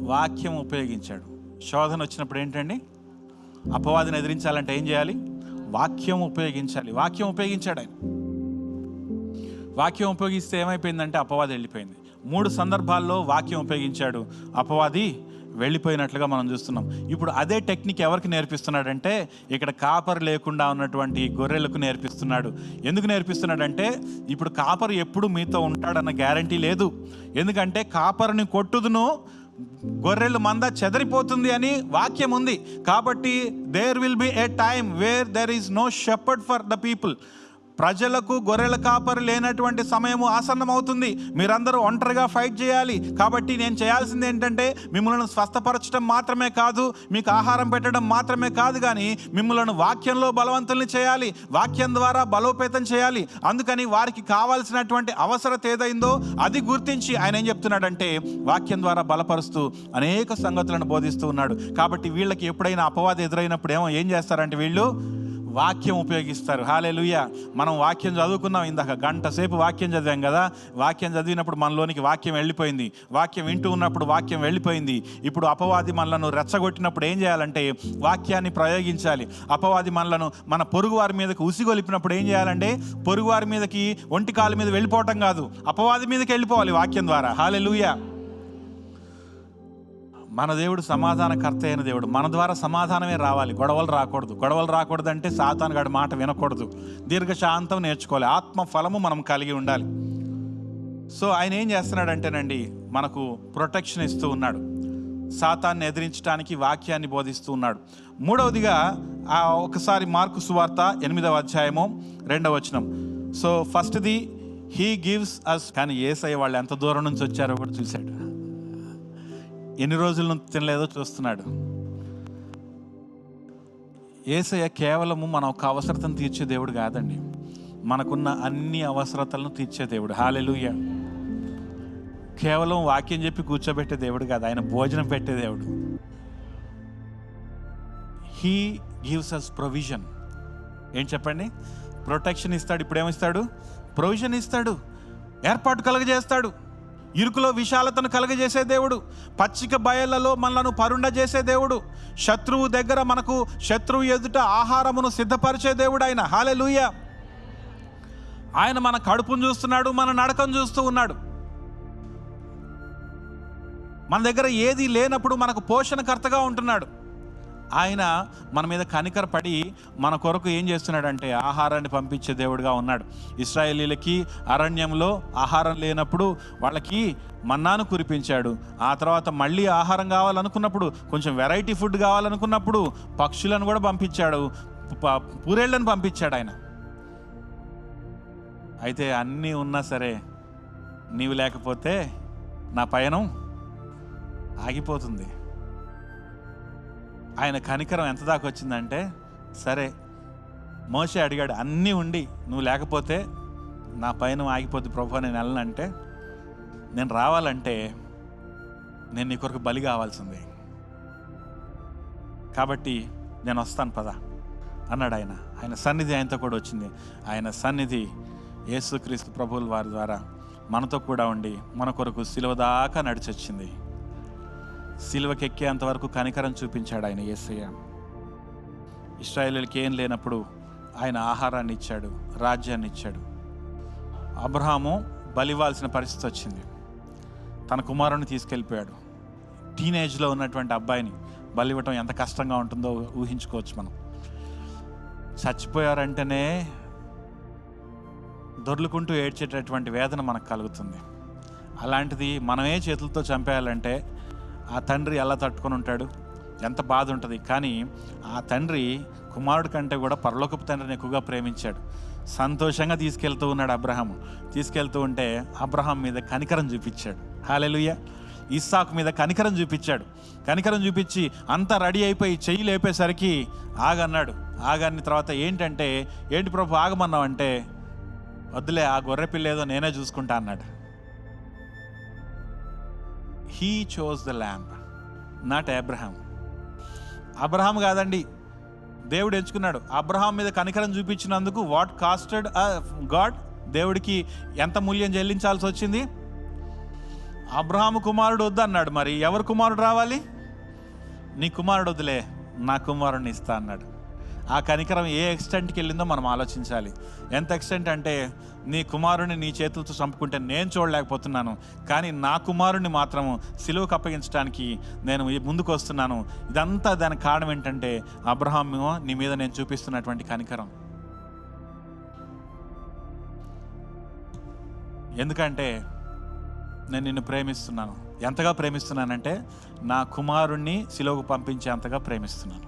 వాక్యం ఉపయోగించాడు. శోధన వచ్చినప్పుడు ఏంటండి, అపవాదిని ఎదిరించాలంటే ఏం చేయాలి? వాక్యం ఉపయోగించాలి. వాక్యం ఉపయోగించాడు ఆయన. వాక్యం ఉపయోగిస్తే ఏమైపోయిందంటే అపవాది వెళ్ళిపోయింది. 3 సందర్భాల్లో వాక్యం ఉపయోగించాడు, అపవాది వెళ్ళిపోయినట్లుగా మనం చూస్తున్నాం. ఇప్పుడు అదే టెక్నిక్ ఎవరికి నేర్పిస్తున్నాడంటే, ఇక్కడ కాపరి లేకుండా ఉన్నటువంటి గొర్రెలకు నేర్పిస్తున్నాడు. ఎందుకు నేర్పిస్తున్నాడంటే, ఇప్పుడు కాపరి ఎప్పుడు మీతో ఉంటాడన్న గ్యారంటీ లేదు. ఎందుకంటే కాపరిని కొట్టుదును, గొర్రెలు మంద చెదరిపోతుంది అని వాక్యం ఉంది. కాబట్టి there will be a time where there is no shepherd for the people. ప్రజలకు గొర్రెల కాపరి లేనటువంటి సమయము ఆసన్నమవుతుంది. మీరందరూ ఒంటరిగా ఫైట్ చేయాలి. కాబట్టి నేను చేయాల్సింది ఏంటంటే, మిమ్మల్ని స్వస్థపరచడం మాత్రమే కాదు, మీకు ఆహారం పెట్టడం మాత్రమే కాదు, కానీ మిమ్మల్ని వాక్యంలో బలవంతుల్ని చేయాలి, వాక్యం ద్వారా బలోపేతం చేయాలి. అందుకని వారికి కావాల్సినటువంటి అవసరత ఏదైందో అది గుర్తించి ఆయన ఏం చెప్తున్నాడంటే, వాక్యం ద్వారా బలపరుస్తూ అనేక సంగతులను బోధిస్తూ ఉన్నాడు. కాబట్టి వీళ్ళకి ఎప్పుడైనా అపవాది ఎదురైనప్పుడు ఏం చేస్తారంటే వీళ్ళు వాక్యం ఉపయోగిస్తారు. హల్లెలూయా. మనం వాక్యం చదువుకున్నాం ఇందాక, గంట సేపు వాక్యం చదివాం కదా. వాక్యం చదివినప్పుడు మనలోనికి వాక్యం వెళ్ళిపోయింది, వాక్యం వింటూ ఉన్నప్పుడు వాక్యం వెళ్ళిపోయింది. ఇప్పుడు అపవాది మనలను రెచ్చగొట్టినప్పుడు ఏం చేయాలంటే వాక్యాన్ని ప్రయోగించాలి. అపవాది మనలను మన పొరుగు వారి మీదకి ఉసిగొలిపినప్పుడు ఏం చేయాలంటే, పొరుగు వారి మీదకి ఒంటి కాలు మీద వెళ్ళిపోవటం కాదు, అపవాది మీదకి వెళ్ళిపోవాలి వాక్యం ద్వారా. హల్లెలూయా. మన దేవుడు సమాధానకర్త అయిన దేవుడు. మన ద్వారా సమాధానమే రావాలి, గొడవలు రాకూడదు. గొడవలు రాకూడదు అంటే సాతాను గాడి మాట వినకూడదు, దీర్ఘశాంతం నేర్చుకోవాలి, ఆత్మ ఫలము మనం కలిగి ఉండాలి. సో ఆయన ఏం చేస్తున్నాడంటేనండి, మనకు ప్రొటెక్షన్ ఇస్తూ ఉన్నాడు, సాతాన్ని ఎదిరించడానికి వాక్యాన్ని బోధిస్తూ ఉన్నాడు. మూడవదిగా ఒకసారి మార్కు సువార్త 8వ అధ్యాయము 2వ వచనం. సో ఫస్ట్ది హీ గివ్స్ అస్. కానీ యేసయ్య వాళ్ళు ఎంత దూరం నుంచి వచ్చారో కూడా చూశాడు, ఎన్ని రోజుల నుంచి తినలేదో చూస్తున్నాడు. యేసయ్య కేవలము మన ఒక అవసరతను తీర్చే దేవుడు కాదండి, మనకున్న అన్ని అవసరతలను తీర్చే దేవుడు. హల్లెలూయా. కేవలం వాక్యం చెప్పి కూర్చోబెట్టే దేవుడు కాదు, ఆయన భోజనం పెట్టే దేవుడు. He gives us provision. ఏం చెప్పండి? ప్రొటెక్షన్ ఇస్తాడు. ఇప్పుడు ఏమిస్తాడు? ప్రొవిజన్ ఇస్తాడు, ఏర్పాటు కలగజేస్తాడు. ఇరుకులో విశాలతను కలగజేసే దేవుడు, పచ్చిక బయళ్లలో మనలను పరుండజేసే దేవుడు, శత్రువు దగ్గర మనకు శత్రువు ఎదుట ఆహారమును సిద్ధపరిచే దేవుడు ఆయన. హల్లెలూయా. ఆయన మన కడుపును చూస్తున్నాడు, మన నడకను చూస్తూ ఉన్నాడు. మన దగ్గర ఏది లేనప్పుడు మనకు పోషణకర్తగా ఉంటున్నాడు. ఆయన మన మీద కనికరపడి మన కొరకు ఏం చేస్తున్నాడంటే ఆహారాన్ని పంపించే దేవుడుగా ఉన్నాడు. ఇశ్రాయేలీలకి అరణ్యంలో ఆహారం లేనప్పుడు వాళ్ళకి మన్నాను కురిపించాడు. ఆ తర్వాత మళ్ళీ ఆహారం కావాలనుకున్నప్పుడు, కొంచెం వెరైటీ ఫుడ్ కావాలనుకున్నప్పుడు పక్షులను కూడా పంపించాడు, పూరేళ్లను పంపించాడు ఆయన. అయితే అన్నీ ఉన్నా సరే నీవు లేకపోతే నా పయనం ఆగిపోతుంది. ఆయన కనికరం ఎంత దాకా వచ్చిందంటే, సరే మోషే అడిగాడు, అన్నీ ఉండి నువ్వు లేకపోతే నా పయనం ఆగిపోద్ది ప్రభు, నేను వెళ్ళనంటే, నేను రావాలంటే నేను నీ కొరకు బలి కావాల్సిందే, కాబట్టి నేను వస్తాను పద అన్నాడు ఆయన. ఆయన సన్నిధి ఆయనతో కూడా వచ్చింది. ఆయన సన్నిధి యేసుక్రీస్తు ప్రభువుల వారి ద్వారా మనతో కూడా ఉండి మన కొరకు సిలువ దాకా నడిచొచ్చింది. సిలువకి ఎక్కేంత వరకు కనికరం చూపించాడు ఆయన యేసయ్య. ఇశ్రాయేలీయులకి ఏం లేనప్పుడు ఆయన ఆహారాన్ని ఇచ్చాడు, రాజ్యాన్ని ఇచ్చాడు. అబ్రహాము బలివ్వాల్సిన పరిస్థితి వచ్చింది. తన కుమారుని తీసుకెళ్ళిపోయాడు. టీనేజ్లో ఉన్నటువంటి అబ్బాయిని బలివ్వటం ఎంత కష్టంగా ఉంటుందో ఊహించుకోవచ్చు మనం. చచ్చిపోయారంటేనే దొర్లుకుంటూ ఏడ్చేటటువంటి వేదన మనకు కలుగుతుంది. అలాంటిది మనమే చేతులతో చంపేయాలంటే ఆ తండ్రి ఎలా తట్టుకొని ఉంటాడు, ఎంత బాధ ఉంటుంది. కానీ ఆ తండ్రి కుమారుడి కంటే కూడా పరలోకపు తండ్రిని ఎక్కువగా ప్రేమించాడు. సంతోషంగా తీసుకెళ్తూ ఉన్నాడు అబ్రహాము. తీసుకెళ్తూ ఉంటే అబ్రహాం మీద కనికరం చూపించాడు. హల్లెలూయా. ఇస్సాకు మీద కనికరం చూపించాడు. కనికరం చూపించి అంతా రెడీ అయిపోయి చెయ్యి లేపేసరికి ఆగన్నాడు. ఆగని తర్వాత ఏంటంటే, ఏంటి ప్రభు ఆగమన్నావు అంటే, వద్దులే ఆ గొర్రె పిల్ల ఏదో నేనే చూసుకుంటా అన్నాడు. He chose the lamb, not Abraham. Abraham కాదండి, దేవుడు ఎంచుకున్నాడు. అబ్రహాం మీద కనికరం చూపించినందుకు వాట్ కాస్టెడ్ గాడ్, దేవుడికి ఎంత మూల్యం చెల్లించాల్సి వచ్చింది. అబ్రహాము కుమారుడు వద్దు అన్నాడు. మరి ఎవరు కుమారుడు రావాలి? నీ కుమారుడు వద్దులే, నా కుమారుడిని ఇస్తా అన్నాడు. ఆ కనికరం ఏ ఎక్స్టెంట్కి వెళ్ళిందో మనం ఆలోచించాలి. ఎంత ఎక్స్టెంట్ అంటే, నీ కుమారుని నీ చేతులతో చంపుకుంటే నేను చూడలేకపోతున్నాను, కానీ నా కుమారుని మాత్రము సిలువకు అప్పగించడానికి నేను ముందుకు వస్తున్నాను. ఇదంతా దానికి కారణం ఏంటంటే, అబ్రహాము నీ మీద నేను చూపిస్తున్నటువంటి కనికరం. ఎందుకంటే నేను నిన్ను ప్రేమిస్తున్నాను. ఎంతగా ప్రేమిస్తున్నానంటే, నా కుమారుణ్ణి సిలువకు పంపించేంతగా ప్రేమిస్తున్నాను.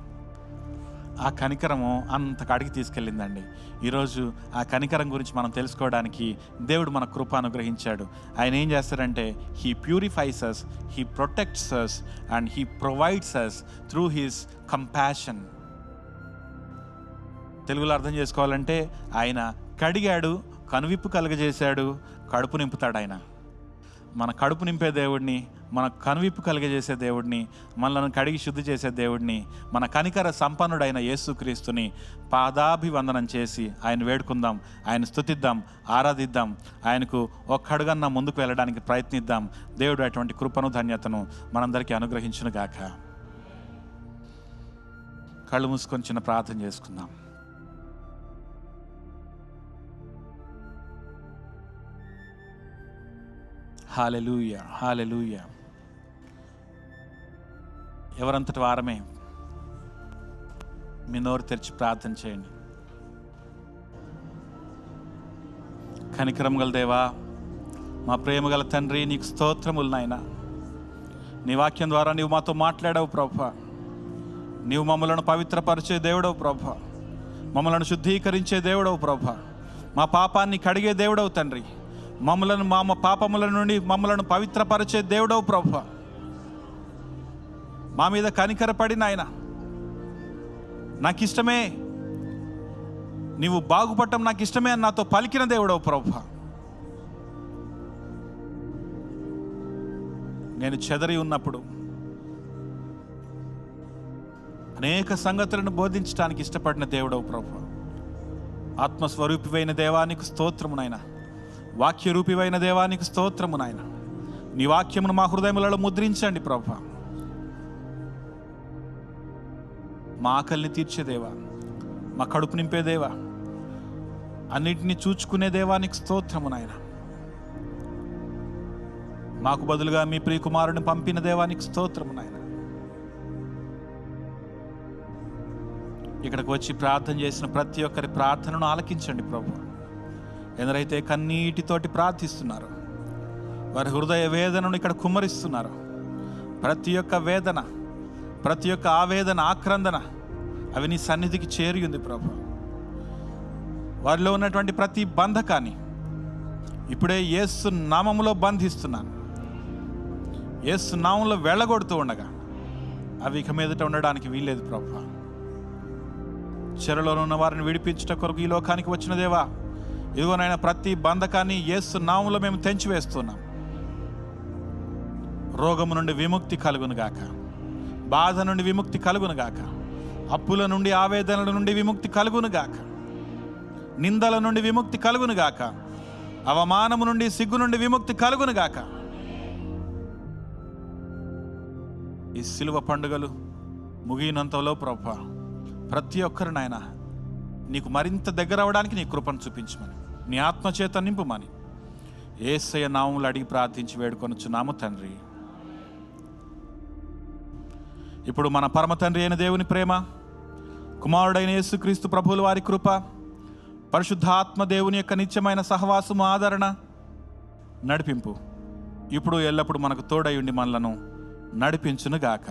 ఆ కనికరము అంత కాడికి తీసుకెళ్ళిందండి. ఈరోజు ఆ కనికరం గురించి మనం తెలుసుకోవడానికి దేవుడు మన కృప అనుగ్రహించాడు. ఆయన ఏం చేస్తారంటే, he purifies us, he protects us and he provides us through his compassion. తెలుగులో అర్థం చేసుకోవాలంటే, ఆయన కడిగాడు, కనువిప్పు కలుగజేశాడు, కడుపు నింపుతాడు. ఆయన మన కడుపు నింపే దేవుడిని, మన కనువిప్పు కలిగజేసే దేవుడిని, మనల్ని కడిగి శుద్ధి చేసే దేవుడిని, మన కనికర సంపన్నుడైన యేసుక్రీస్తుని పాదాభివందనం చేసి ఆయన వేడుకుందాం, ఆయన స్తుతిద్దాం, ఆరాధిద్దాం, ఆయనకు ఒక్కడుగన్నా ముందుకు వెళ్ళడానికి ప్రయత్నిద్దాం. దేవుడు అటువంటి కృపను, ధన్యతను మనందరికీ అనుగ్రహించును గాక. కళ్ళు మూసుకొని చిన్న ప్రార్థన చేసుకుందాం. హల్లెలూయా, హల్లెలూయా. ఎవరంతటి వారమే మీ నోరు తెరిచి ప్రార్థన చేయండి. కనికరం గల దేవా, మా ప్రేమ గల తండ్రి, నీకు స్తోత్రములు నాయనా. నీ వాక్యం ద్వారా నీవు మాతో మాట్లాడావు ప్రభా. నీవు మమ్మలను పవిత్రపరిచే దేవుడవు ప్రభా, మమ్మలను శుద్ధీకరించే దేవుడవు ప్రభా, మా పాపాన్ని కడిగే దేవుడవు తండ్రి, మమ్మలను మా పాపముల నుండి మమ్మలను పవిత్రపరిచే దేవుడవు ప్రభువా. మా మీద కనికరపడి నాయన, నాకు ఇష్టమే, నీవు బాగుపడటం నాకు ఇష్టమే అని నాతో పలికిన దేవుడవు ప్రభువా. నేను చెదరి ఉన్నప్పుడు అనేక సంగతులను బోధించడానికి ఇష్టపడిన దేవుడవు ప్రభువా. ఆత్మస్వరూపివైన దేవానికి స్తోత్రము నాయన, వాక్యరూపివైన దేవానికి స్తోత్రము నాయన. నీ వాక్యమును మా హృదయములలో ముద్రించండి ప్రభువా. మా ఆకలిని తీర్చేదేవా, మా కడుపు నింపేదేవా, అన్నిటినీ చూచుకునే దేవానికి స్తోత్రము నాయన. మాకు బదులుగా మీ ప్రియకుమారుని పంపిన దేవానికి స్తోత్రము నాయన. ఇక్కడికి వచ్చి ప్రార్థన చేసిన ప్రతి ఒక్కరి ప్రార్థనను ఆలకించండి ప్రభు. ఎందరైతే కన్నీటితోటి ప్రార్థిస్తున్నారు, వారి హృదయ వేదనను ఇక్కడ కుమ్మరిస్తున్నారు. ప్రతి ఒక్క వేదన, ప్రతి ఒక్క ఆవేదన, ఆక్రందన అవి నీ సన్నిధికి చేరి ఉంది ప్రభు. వారిలో ఉన్నటువంటి ప్రతి బంధకాన్ని ఇప్పుడే యేసు నామములో బంధిస్తున్నాను. యేసు నామంలో వెళ్ళగొడుతూ ఉండగా అవి ఇక మీదట ఉండడానికి వీల్లేదు ప్రభు. చెరలో ఉన్న వారిని విడిపించుట కొరకు ఈ లోకానికి వచ్చిన దేవా, ఇదిగోనైనా ప్రతి బంధకాన్ని యేసు నామంలో మేము తెంచివేస్తున్నాం. రోగము నుండి విముక్తి కలుగును గాక, బాధ నుండి విముక్తి కలుగును గాక, అప్పుల నుండి ఆవేదనల నుండి విముక్తి కలుగును గాక, నిందల నుండి విముక్తి కలుగును గాక, అవమానము నుండి సిగ్గు నుండి విముక్తి కలుగును గాక. ఈ సిలువ పండుగలు ముగినంతలో ప్రభా, ప్రతి ఒక్కరు నాయన నీకు మరింత దగ్గర అవడానికి నీ కృపను చూపించమని, నీ ఆత్మచేత నింపుమని యేసయ్య నామములో అడిగి ప్రార్థించి వేడుకొనుచున్నాము తండ్రి. ఇప్పుడు మన పరమ తండ్రి అయిన దేవుని ప్రేమ, కుమారుడైన యేసుక్రీస్తు ప్రభువుల వారి కృప, పరిశుద్ధాత్మ దేవుని యొక్క నిత్యమైన సహవాసము, ఆదరణ, నడిపింపు ఇప్పుడు ఎల్లప్పుడు మనకు తోడై ఉండి మనలను నడిపించునుగాక.